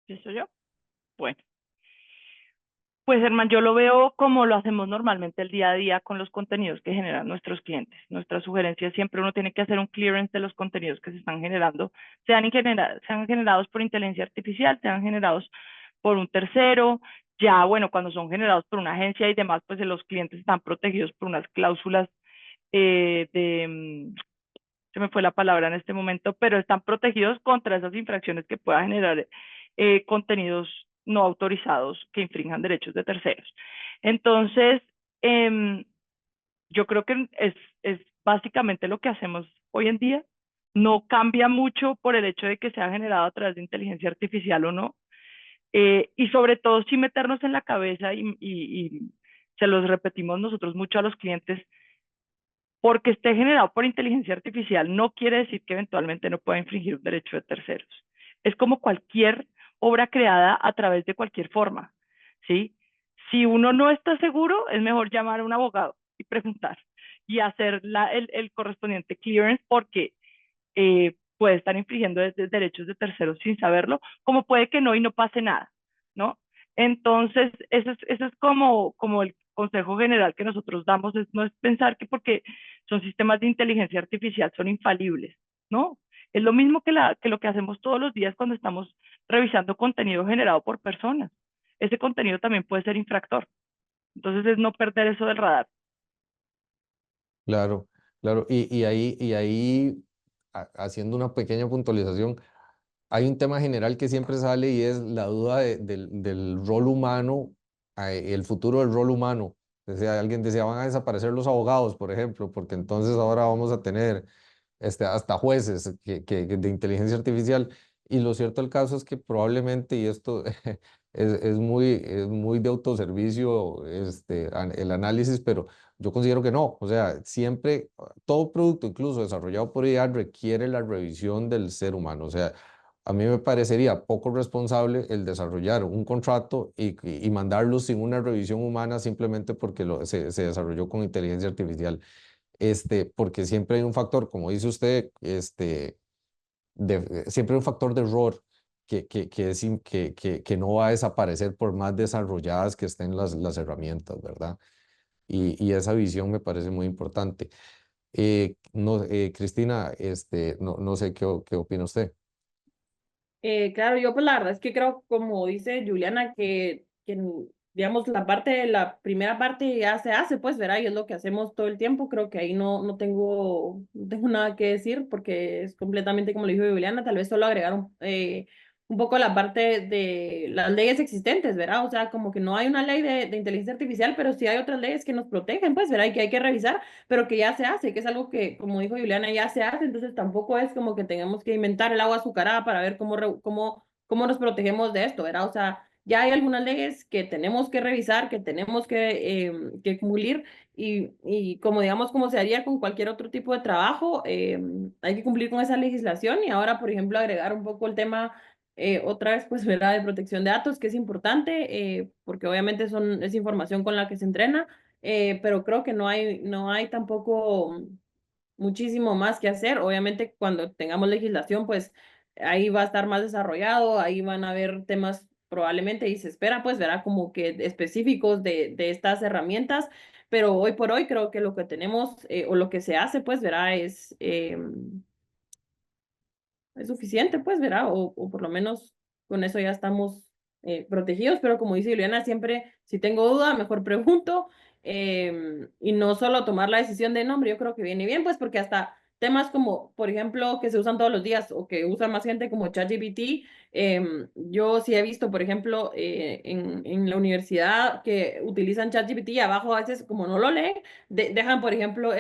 ¿Eso yo? Bueno, pues Herman, yo lo veo como lo hacemos normalmente el día a día con los contenidos que generan nuestros clientes. Nuestra sugerencia es siempre uno tiene que hacer un clearance de los contenidos que se están generando, sean generados por inteligencia artificial, sean generados por un tercero. Ya, bueno, cuando son generados por una agencia y demás, pues los clientes están protegidos por unas cláusulas se me fue la palabra en este momento, pero están protegidos contra esas infracciones que pueda generar contenidos no autorizados que infrinjan derechos de terceros. Entonces, yo creo que es básicamente lo que hacemos hoy en día. No cambia mucho por el hecho de que sea generado a través de inteligencia artificial o no. Y sobre todo, sin meternos en la cabeza y se los repetimos nosotros mucho a los clientes, porque esté generado por inteligencia artificial no quiere decir que eventualmente no pueda infringir un derecho de terceros. Es como cualquier obra creada a través de cualquier forma, ¿sí? Si uno no está seguro, es mejor llamar a un abogado y preguntar y hacer el correspondiente clearance, porque puede estar infringiendo derechos de terceros sin saberlo, como puede que no y no pase nada, ¿no? Entonces, eso es como consejo general que nosotros damos no es pensar que porque son sistemas de inteligencia artificial son infalibles, ¿no? Es lo mismo que lo que hacemos todos los días cuando estamos revisando contenido generado por personas. Ese contenido también puede ser infractor. Entonces es no perder eso del radar. Claro, claro. Y ahí haciendo una pequeña puntualización, hay un tema general que siempre sale y es la duda del rol humano, el futuro del rol humano. O sea, alguien decía, van a desaparecer los abogados, por ejemplo, porque entonces ahora vamos a tener hasta jueces de inteligencia artificial. Y lo cierto del caso es que probablemente, y esto es muy de autoservicio el análisis, pero yo considero que no. O sea, siempre, todo producto, incluso desarrollado por IA, requiere la revisión del ser humano. O sea, a mí me parecería poco responsable el desarrollar un contrato y mandarlo sin una revisión humana simplemente porque se desarrolló con inteligencia artificial. Porque siempre hay un factor, como dice usted, siempre hay un factor de error que no va a desaparecer por más desarrolladas que estén las herramientas, ¿verdad? Y esa visión me parece muy importante. No, Cristina, no sé qué opina usted. Claro, yo pues la verdad es que creo, como dice Juliana, que digamos la primera parte ya se hace, pues verá, y es lo que hacemos todo el tiempo. Creo que ahí no tengo nada que decir porque es completamente como lo dijo Juliana, tal vez solo agregar un poco la parte de las leyes existentes, ¿verdad? O sea, como que no hay una ley de inteligencia artificial, pero sí hay otras leyes que nos protegen, pues, ¿verdad? Y que hay que revisar, pero que ya se hace, que es algo que, como dijo Juliana, ya se hace, entonces tampoco es como que tengamos que inventar el agua azucarada para ver cómo nos protegemos de esto, ¿verdad? O sea, ya hay algunas leyes que tenemos que revisar, que tenemos que cumplir y como digamos, como se haría con cualquier otro tipo de trabajo, hay que cumplir con esa legislación y ahora, por ejemplo, agregar un poco el tema otra vez, pues, ¿verdad? De protección de datos, que es importante, porque obviamente es información con la que se entrena, pero creo que no hay tampoco muchísimo más que hacer. Obviamente, cuando tengamos legislación, pues ahí va a estar más desarrollado, ahí van a haber temas probablemente y se espera, pues, verá como que específicos de estas herramientas, pero hoy por hoy creo que lo que tenemos o lo que se hace, pues, verá, es suficiente, pues, verá, o por lo menos con eso ya estamos protegidos, pero como dice Juliana, siempre, si tengo duda, mejor pregunto, y no solo tomar la decisión de nombre, yo creo que viene bien, pues, porque hasta temas como, por ejemplo, que se usan todos los días o que usa más gente como ChatGPT, yo sí he visto, por ejemplo, en la universidad que utilizan ChatGPT y abajo a veces, como no lo leen, dejan, por ejemplo,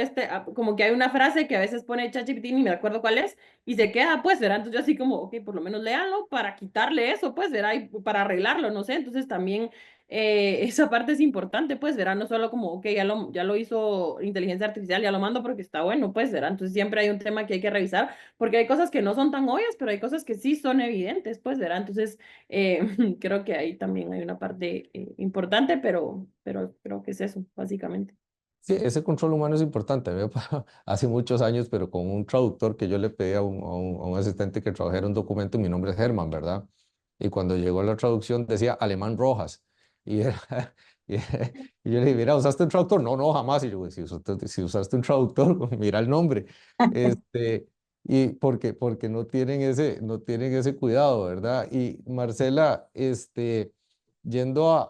como que hay una frase que a veces pone ChatGPT, ni me acuerdo cuál es, y se queda, pues, verá, entonces yo así como, ok, por lo menos léanlo para quitarle eso, pues, verá, y para arreglarlo, no sé, entonces también esa parte es importante, pues, verá, no solo como, ok, ya lo hizo inteligencia artificial, ya lo mando porque está bueno, pues, verá, entonces siempre hay un tema que hay que revisar, porque hay cosas que no son tan obvias, pero hay cosas que sí son evidentes, pues, verá, entonces creo que ahí también hay una parte importante, pero creo que es eso, básicamente. Sí, ese control humano es importante. A mí me pasó hace muchos años, pero con un traductor que yo le pedí a un asistente que trabajara un documento, y mi nombre es Germán, ¿verdad? Y cuando llegó la traducción decía Alemán Rojas. Y, y, y yo le dije, mira, ¿usaste un traductor? No, no, jamás. Y yo, si usaste un traductor, mira el nombre. Y porque no tienen ese cuidado, ¿verdad? Y Marcela, yendo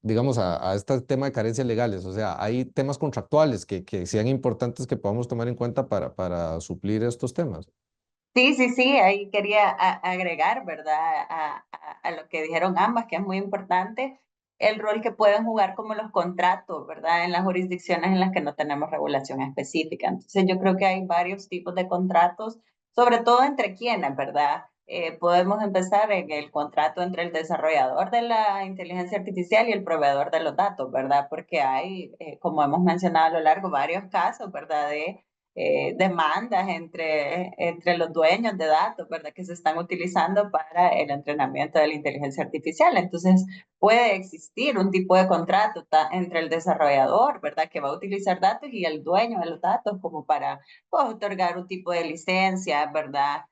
digamos, a este tema de carencias legales, o sea, hay temas contractuales que sean importantes que podamos tomar en cuenta para suplir estos temas. Sí, sí, sí, ahí quería agregar, ¿verdad? A lo que dijeron ambas, que es muy importante, el rol que pueden jugar como los contratos, ¿verdad? En las jurisdicciones en las que no tenemos regulación específica. Entonces, yo creo que hay varios tipos de contratos, sobre todo entre quienes, ¿verdad? Podemos empezar en el contrato entre el desarrollador de la inteligencia artificial y el proveedor de los datos, ¿verdad? Porque hay, como hemos mencionado a lo largo, varios casos, ¿verdad? De demandas entre los dueños de datos, ¿verdad? Que se están utilizando para el entrenamiento de la inteligencia artificial. Entonces, puede existir un tipo de contrato entre el desarrollador, ¿verdad? Que va a utilizar datos y el dueño de los datos como para, pues, otorgar un tipo de licencia, ¿verdad?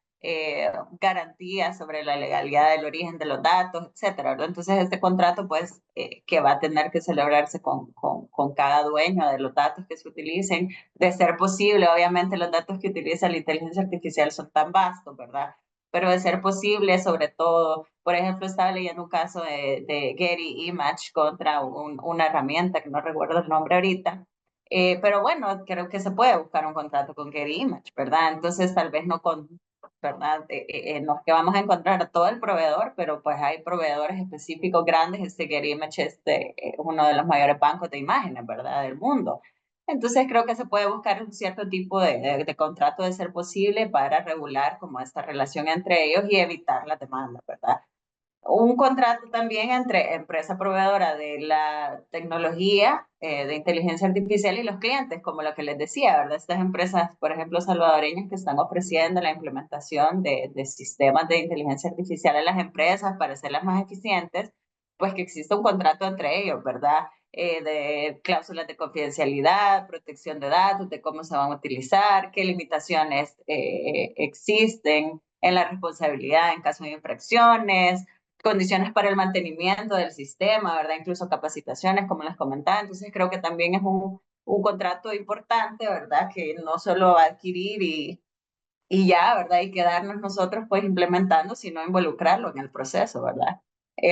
garantías sobre la legalidad del origen de los datos, etcétera, ¿verdad? Entonces, este contrato, pues, que va a tener que celebrarse con cada dueño de los datos que se utilicen, de ser posible, obviamente los datos que utiliza la inteligencia artificial son tan vastos, ¿verdad? Pero de ser posible, sobre todo, por ejemplo, estaba leyendo un caso de Getty Image contra una herramienta que no recuerdo el nombre ahorita, pero bueno, creo que se puede buscar un contrato con Getty Image, ¿verdad? Entonces, tal vez no con, ¿verdad? No es que vamos a encontrar a todo el proveedor, pero pues hay proveedores específicos grandes. Este Getty Image es uno de los mayores bancos de imágenes, ¿verdad? Del mundo. Entonces creo que se puede buscar un cierto tipo de contrato de ser posible para regular como esta relación entre ellos y evitar la demanda, ¿verdad? Un contrato también entre empresa proveedora de la tecnología de inteligencia artificial y los clientes, como lo que les decía, ¿verdad? Estas empresas, por ejemplo, salvadoreñas que están ofreciendo la implementación de sistemas de inteligencia artificial a las empresas para hacerlas más eficientes, pues que exista un contrato entre ellos, ¿verdad? De cláusulas de confidencialidad, protección de datos, de cómo se van a utilizar, qué limitaciones existen en la responsabilidad en caso de infracciones, condiciones para el mantenimiento del sistema, ¿verdad? Incluso capacitaciones, como les comentaba. Entonces creo que también es un contrato importante, ¿verdad? Que no solo va a adquirir y ya, ¿verdad? Y quedarnos nosotros pues implementando, sino involucrarlo en el proceso, ¿verdad?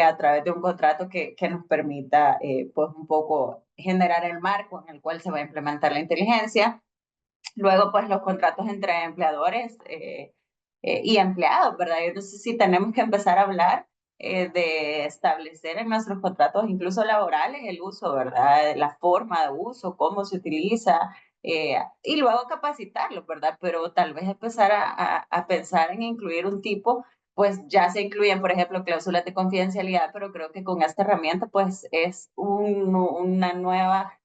A través de un contrato que nos permita pues un poco generar el marco en el cual se va a implementar la inteligencia. Luego pues los contratos entre empleadores y empleados, ¿verdad? Yo no sé si tenemos que empezar a hablar de establecer en nuestros contratos, incluso laborales, el uso, ¿verdad? La forma de uso, cómo se utiliza, y luego capacitarlos, ¿verdad? Pero tal vez empezar a pensar en incluir un tipo, pues ya se incluyen, por ejemplo, cláusulas de confidencialidad, pero creo que con esta herramienta, pues es una nueva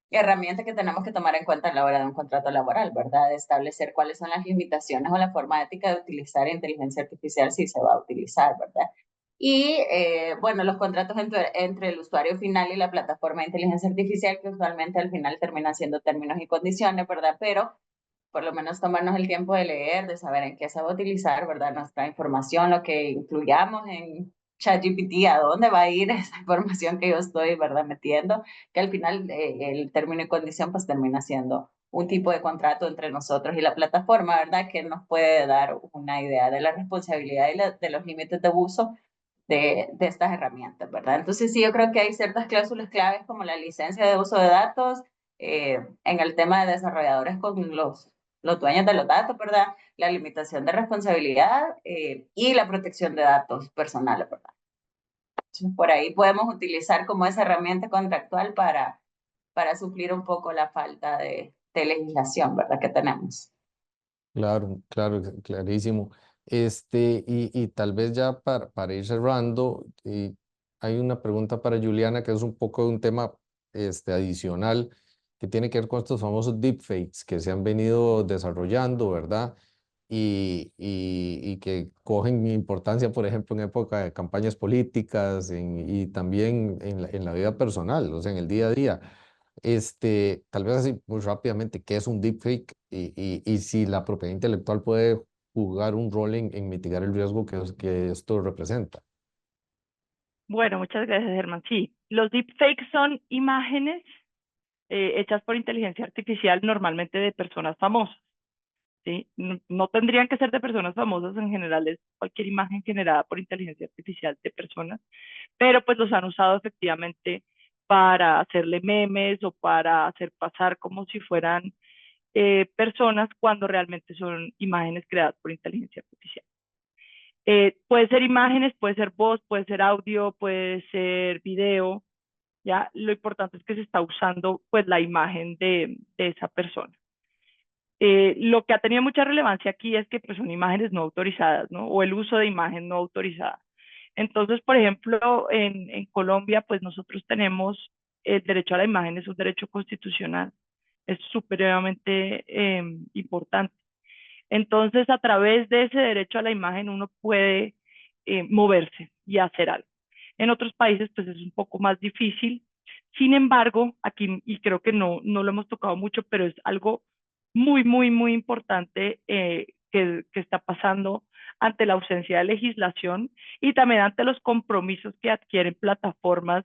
herramienta que tenemos que tomar en cuenta a la hora de un contrato laboral, ¿verdad? De establecer cuáles son las limitaciones o la forma ética de utilizar inteligencia artificial si se va a utilizar, ¿verdad? Y bueno, los contratos entre el usuario final y la plataforma de inteligencia artificial, que usualmente al final terminan siendo términos y condiciones, ¿verdad? Pero por lo menos tomarnos el tiempo de leer, de saber en qué se va a utilizar, ¿verdad? Nuestra información, lo que incluyamos en ChatGPT, a dónde va a ir esa información que yo estoy, ¿verdad? Metiendo, que al final el término y condición pues termina siendo un tipo de contrato entre nosotros y la plataforma, ¿verdad? Que nos puede dar una idea de la responsabilidad y de los límites de uso de estas herramientas, ¿verdad? Entonces sí, yo creo que hay ciertas cláusulas claves como la licencia de uso de datos, en el tema de desarrolladores con los dueños de los datos, ¿verdad? La limitación de responsabilidad y la protección de datos personales, ¿verdad? Entonces, por ahí podemos utilizar como esa herramienta contractual para suplir un poco la falta de legislación, ¿verdad? Que tenemos. Claro, claro, clarísimo. Y tal vez ya para ir cerrando, hay una pregunta para Juliana que es un poco de un tema adicional que tiene que ver con estos famosos deepfakes que se han venido desarrollando, ¿verdad? Y que cogen importancia, por ejemplo, en época de campañas políticas y también en la vida personal, o sea, en el día a día. Tal vez así muy rápidamente, ¿qué es un deepfake? Y si la propiedad intelectual puede jugar un rol en mitigar el riesgo que esto representa. Bueno, muchas gracias, Germán. Sí, los deepfakes son imágenes hechas por inteligencia artificial, normalmente de personas famosas, ¿sí? No tendrían que ser de personas famosas, en general es cualquier imagen generada por inteligencia artificial de personas, pero pues los han usado efectivamente para hacerle memes o para hacer pasar como si fueran personas cuando realmente son imágenes creadas por inteligencia artificial. Puede ser imágenes, puede ser voz, puede ser audio, puede ser video, ¿ya? Lo importante es que se está usando pues la imagen de esa persona. Lo que ha tenido mucha relevancia aquí es que pues, son imágenes no autorizadas, ¿no? O el uso de imagen no autorizada. Entonces, por ejemplo, en Colombia, pues nosotros tenemos el derecho a la imagen, es un derecho constitucional, es supremamente importante. Entonces, a través de ese derecho a la imagen, uno puede moverse y hacer algo. En otros países, pues es un poco más difícil. Sin embargo, aquí, y creo que no lo hemos tocado mucho, pero es algo muy, muy, muy importante que que está pasando ante la ausencia de legislación y también ante los compromisos que adquieren plataformas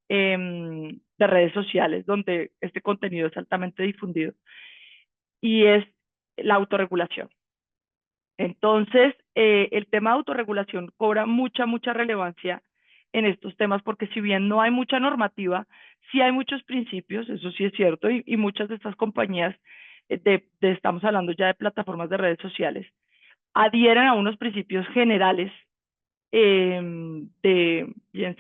de redes sociales donde este contenido es altamente difundido, y es la autorregulación. Entonces, el tema de autorregulación cobra mucha relevancia en estos temas, porque si bien no hay mucha normativa, sí hay muchos principios, eso sí es cierto, y muchas de estas compañías, estamos hablando ya de plataformas de redes sociales, adhieren a unos principios generales, bien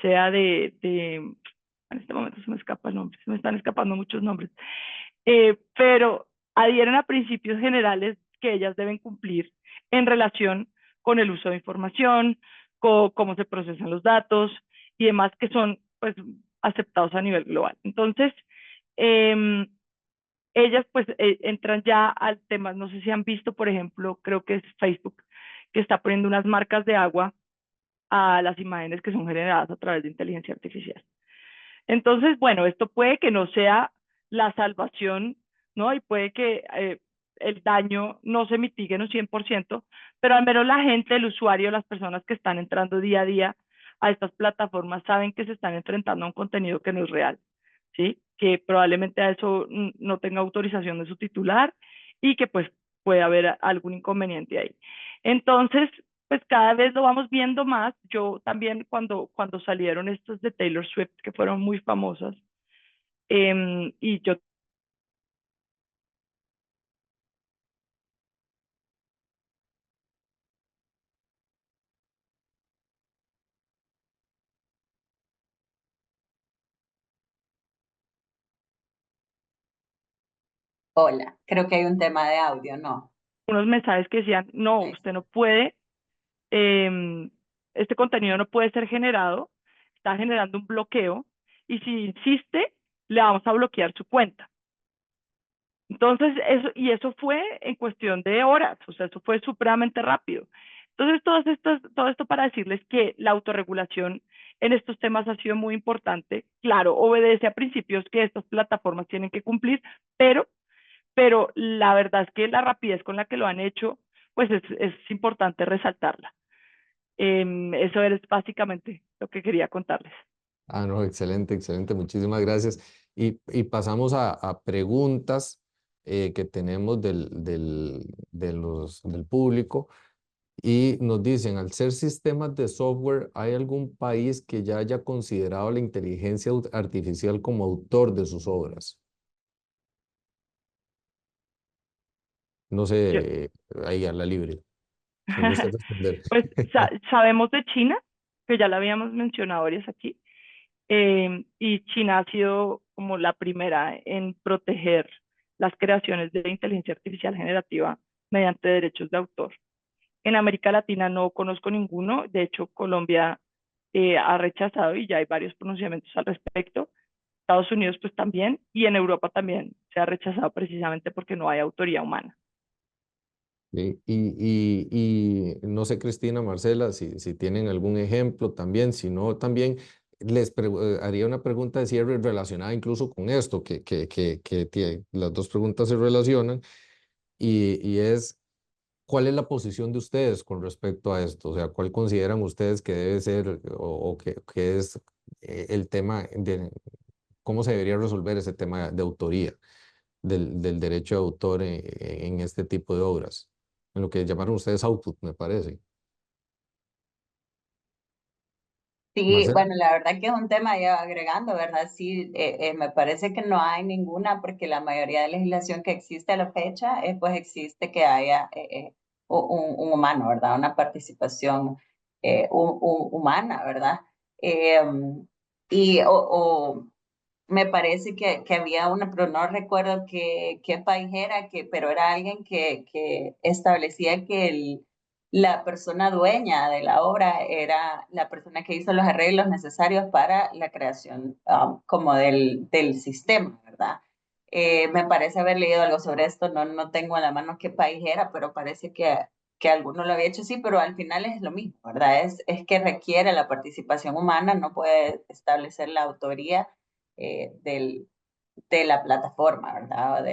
sea en este momento se me escapa el nombre, se me están escapando muchos nombres, pero adhieren a principios generales que ellas deben cumplir en relación con el uso de información, con cómo se procesan los datos y demás, que son pues aceptados a nivel global. Entonces, ellas pues entran ya al tema, no sé si han visto, por ejemplo, creo que es Facebook, que está poniendo unas marcas de agua a las imágenes que son generadas a través de inteligencia artificial. Entonces, bueno, esto puede que no sea la salvación, ¿no? Y puede que el daño no se mitigue en un 100%, pero al menos la gente, el usuario, las personas que están entrando día a día a estas plataformas saben que se están enfrentando a un contenido que no es real, ¿sí? Que probablemente a eso no tenga autorización de su titular y que pues puede haber algún inconveniente ahí. Entonces, pues cada vez lo vamos viendo más. Yo también cuando salieron estos de Taylor Swift, que fueron muy famosas, y yo Hola, creo que hay un tema de audio, ¿no? unos mensajes que decían, no, Sí. usted no puede, este contenido no puede ser generado, está generando un bloqueo, y si insiste, le vamos a bloquear su cuenta. Entonces, eso fue en cuestión de horas, o sea, eso fue supremamente rápido. Entonces, todo esto para decirles que la autorregulación en estos temas ha sido muy importante. Claro, obedece a principios que estas plataformas tienen que cumplir, pero la verdad es que la rapidez con la que lo han hecho, pues es importante resaltarla. Eso es básicamente lo que quería contarles. Ah, no, excelente, muchísimas gracias. Y pasamos a preguntas que tenemos del público, y nos dicen, al ser sistemas de software, ¿hay algún país que ya haya considerado la inteligencia artificial como autor de sus obras? No Yo, sé, ahí a la libre, si gusta responder. pues sabemos de China, que ya la habíamos mencionado varias aquí, y China ha sido como la primera en proteger las creaciones de inteligencia artificial generativa mediante derechos de autor. En América Latina no conozco ninguno, de hecho Colombia ha rechazado y ya hay varios pronunciamientos al respecto. Estados Unidos pues también, y en Europa también se ha rechazado precisamente porque no hay autoría humana. Sí, y no sé, Cristina, Marcela, si tienen algún ejemplo también, si no, también haría una pregunta de cierre relacionada incluso con esto, que las dos preguntas se relacionan, y es, ¿cuál es la posición de ustedes con respecto a esto? O sea, ¿cuál consideran ustedes que debe ser o que es el tema de cómo se debería resolver ese tema de autoría, del derecho de autor en este tipo de obras? En lo que llamaron ustedes output, me parece. Sí, Marcela. bueno, la verdad que es un tema ya agregando, ¿verdad? Sí, me parece que no hay ninguna, porque la mayoría de legislación que existe a la fecha, pues existe que haya un humano, ¿verdad? Una participación humana, ¿verdad? Eh, y me parece que había una, pero no recuerdo qué país era, pero era alguien que establecía que la persona dueña de la obra era la persona que hizo los arreglos necesarios para la creación como del sistema, ¿verdad? Me parece haber leído algo sobre esto, no tengo a la mano qué país era, pero parece que alguno lo había hecho así, pero al final es lo mismo, ¿verdad? Es que requiere la participación humana, no puede establecer la autoría de la plataforma, ¿verdad? O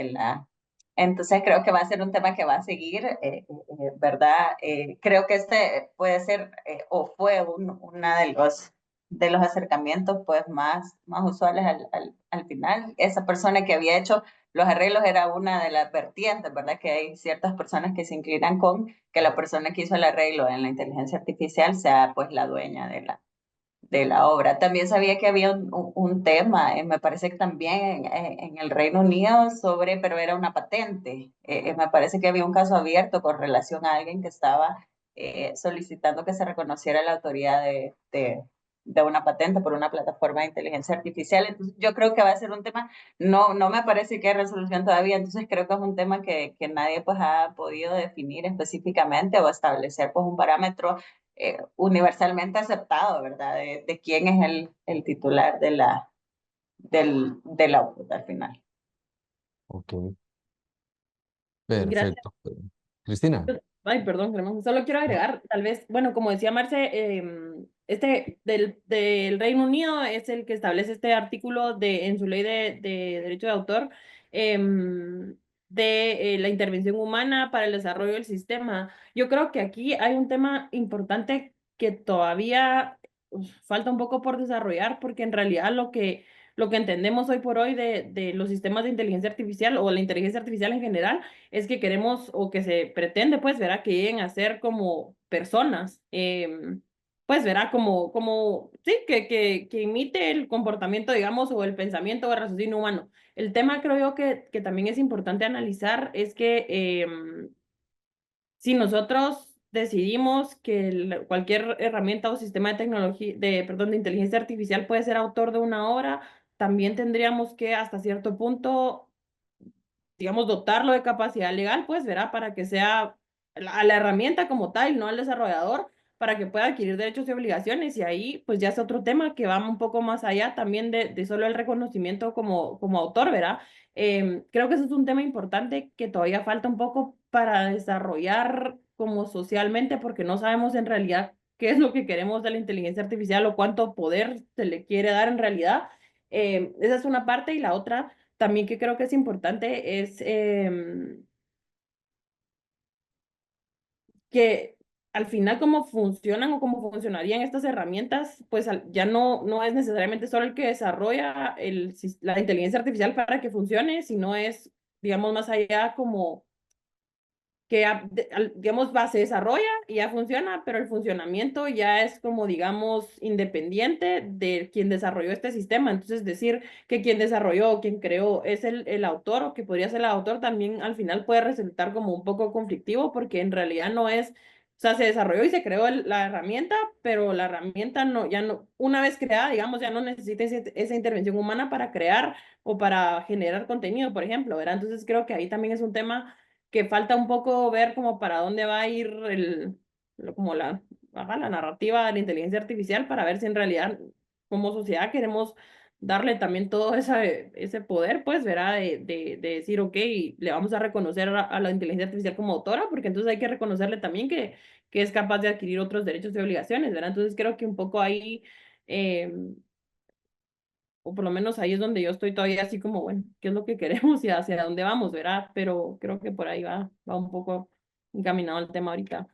Entonces creo que va a ser un tema que va a seguir, ¿verdad? Creo que este puede ser o fue una de los acercamientos pues más usuales al final. Esa persona que había hecho los arreglos era una de las vertientes, ¿verdad? Que hay ciertas personas que se inclinan con que la persona que hizo el arreglo en la inteligencia artificial sea pues la dueña de la obra. También sabía que había un tema, me parece que también en el Reino Unido sobre, pero era una patente. Me parece que había un caso abierto con relación a alguien que estaba solicitando que se reconociera la autoría de una patente por una plataforma de inteligencia artificial. Entonces, yo creo que va a ser un tema, no me parece que hay resolución todavía, entonces creo que es un tema que nadie pues ha podido definir específicamente o establecer pues un parámetro universalmente aceptado, ¿verdad? De quién es el titular del output al final. Ok, Gracias. perfecto. Cristina. Ay, perdón, Clemón. Solo quiero agregar, tal vez, bueno, como decía Marce, este del Reino Unido es el que establece este artículo en su ley de derecho de autor de la intervención humana para el desarrollo del sistema. Yo creo que aquí hay un tema importante que todavía falta un poco por desarrollar, porque en realidad lo que entendemos hoy por hoy de los sistemas de inteligencia artificial o la inteligencia artificial en general es que queremos o que se pretende, pues, verá, que lleguen a ser como personas, pues, verá, sí, que imite el comportamiento, digamos, o el pensamiento o el raciocinio humano. El tema creo yo que también es importante analizar es que si nosotros decidimos que cualquier herramienta o sistema de tecnología, perdón, de inteligencia artificial puede ser autor de una obra, también tendríamos que hasta cierto punto digamos, dotarlo de capacidad legal, pues, verá, para que sea a la herramienta como tal, no al desarrollador, para que pueda adquirir derechos y obligaciones. Y ahí, pues, ya es otro tema que va un poco más allá también de solo el reconocimiento como autor, ¿verdad? Creo que eso es un tema importante que todavía falta un poco para desarrollar como socialmente, porque no sabemos en realidad qué es lo que queremos de la inteligencia artificial o cuánto poder se le quiere dar en realidad. Esa es una parte y la otra también que creo que es importante es que al final cómo funcionan o cómo funcionarían estas herramientas, pues ya no es necesariamente solo el que desarrolla la inteligencia artificial para que funcione, sino es, digamos, más allá como que, digamos, se desarrolla y ya funciona, pero el funcionamiento ya es como, digamos, independiente de quien desarrolló este sistema. Entonces, decir que quien desarrolló o quien creó es el autor o que podría ser el autor también al final puede resultar como un poco conflictivo porque en realidad no es, o sea, se desarrolló y se creó la herramienta, pero la herramienta ya no, una vez creada, digamos, ya no necesita esa intervención humana para crear o para generar contenido, por ejemplo, ¿verdad? Entonces, creo que ahí también es un tema que falta un poco ver como para dónde va a ir como la narrativa de la inteligencia artificial para ver si en realidad como sociedad queremos darle también todo ese poder, pues, verá, de decir, ok, le vamos a reconocer a la inteligencia artificial como autora, porque entonces hay que reconocerle también que es capaz de adquirir otros derechos y obligaciones, ¿verdad? Entonces creo que un poco ahí eh, o por lo menos ahí es donde yo estoy todavía así como, bueno, ¿qué es lo que queremos y hacia dónde vamos, verdad? Pero creo que por ahí va un poco encaminado el tema ahorita.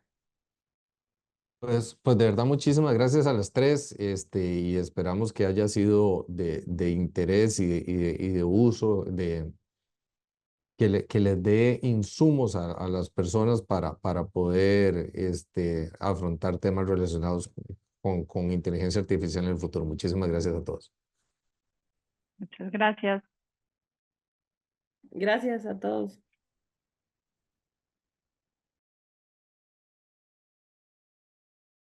Pues de verdad, muchísimas gracias a las tres, y esperamos que haya sido de interés y de uso, que les dé insumos a las personas para poder afrontar temas relacionados con inteligencia artificial en el futuro. Muchísimas gracias a todos. Muchas gracias. Gracias a todos.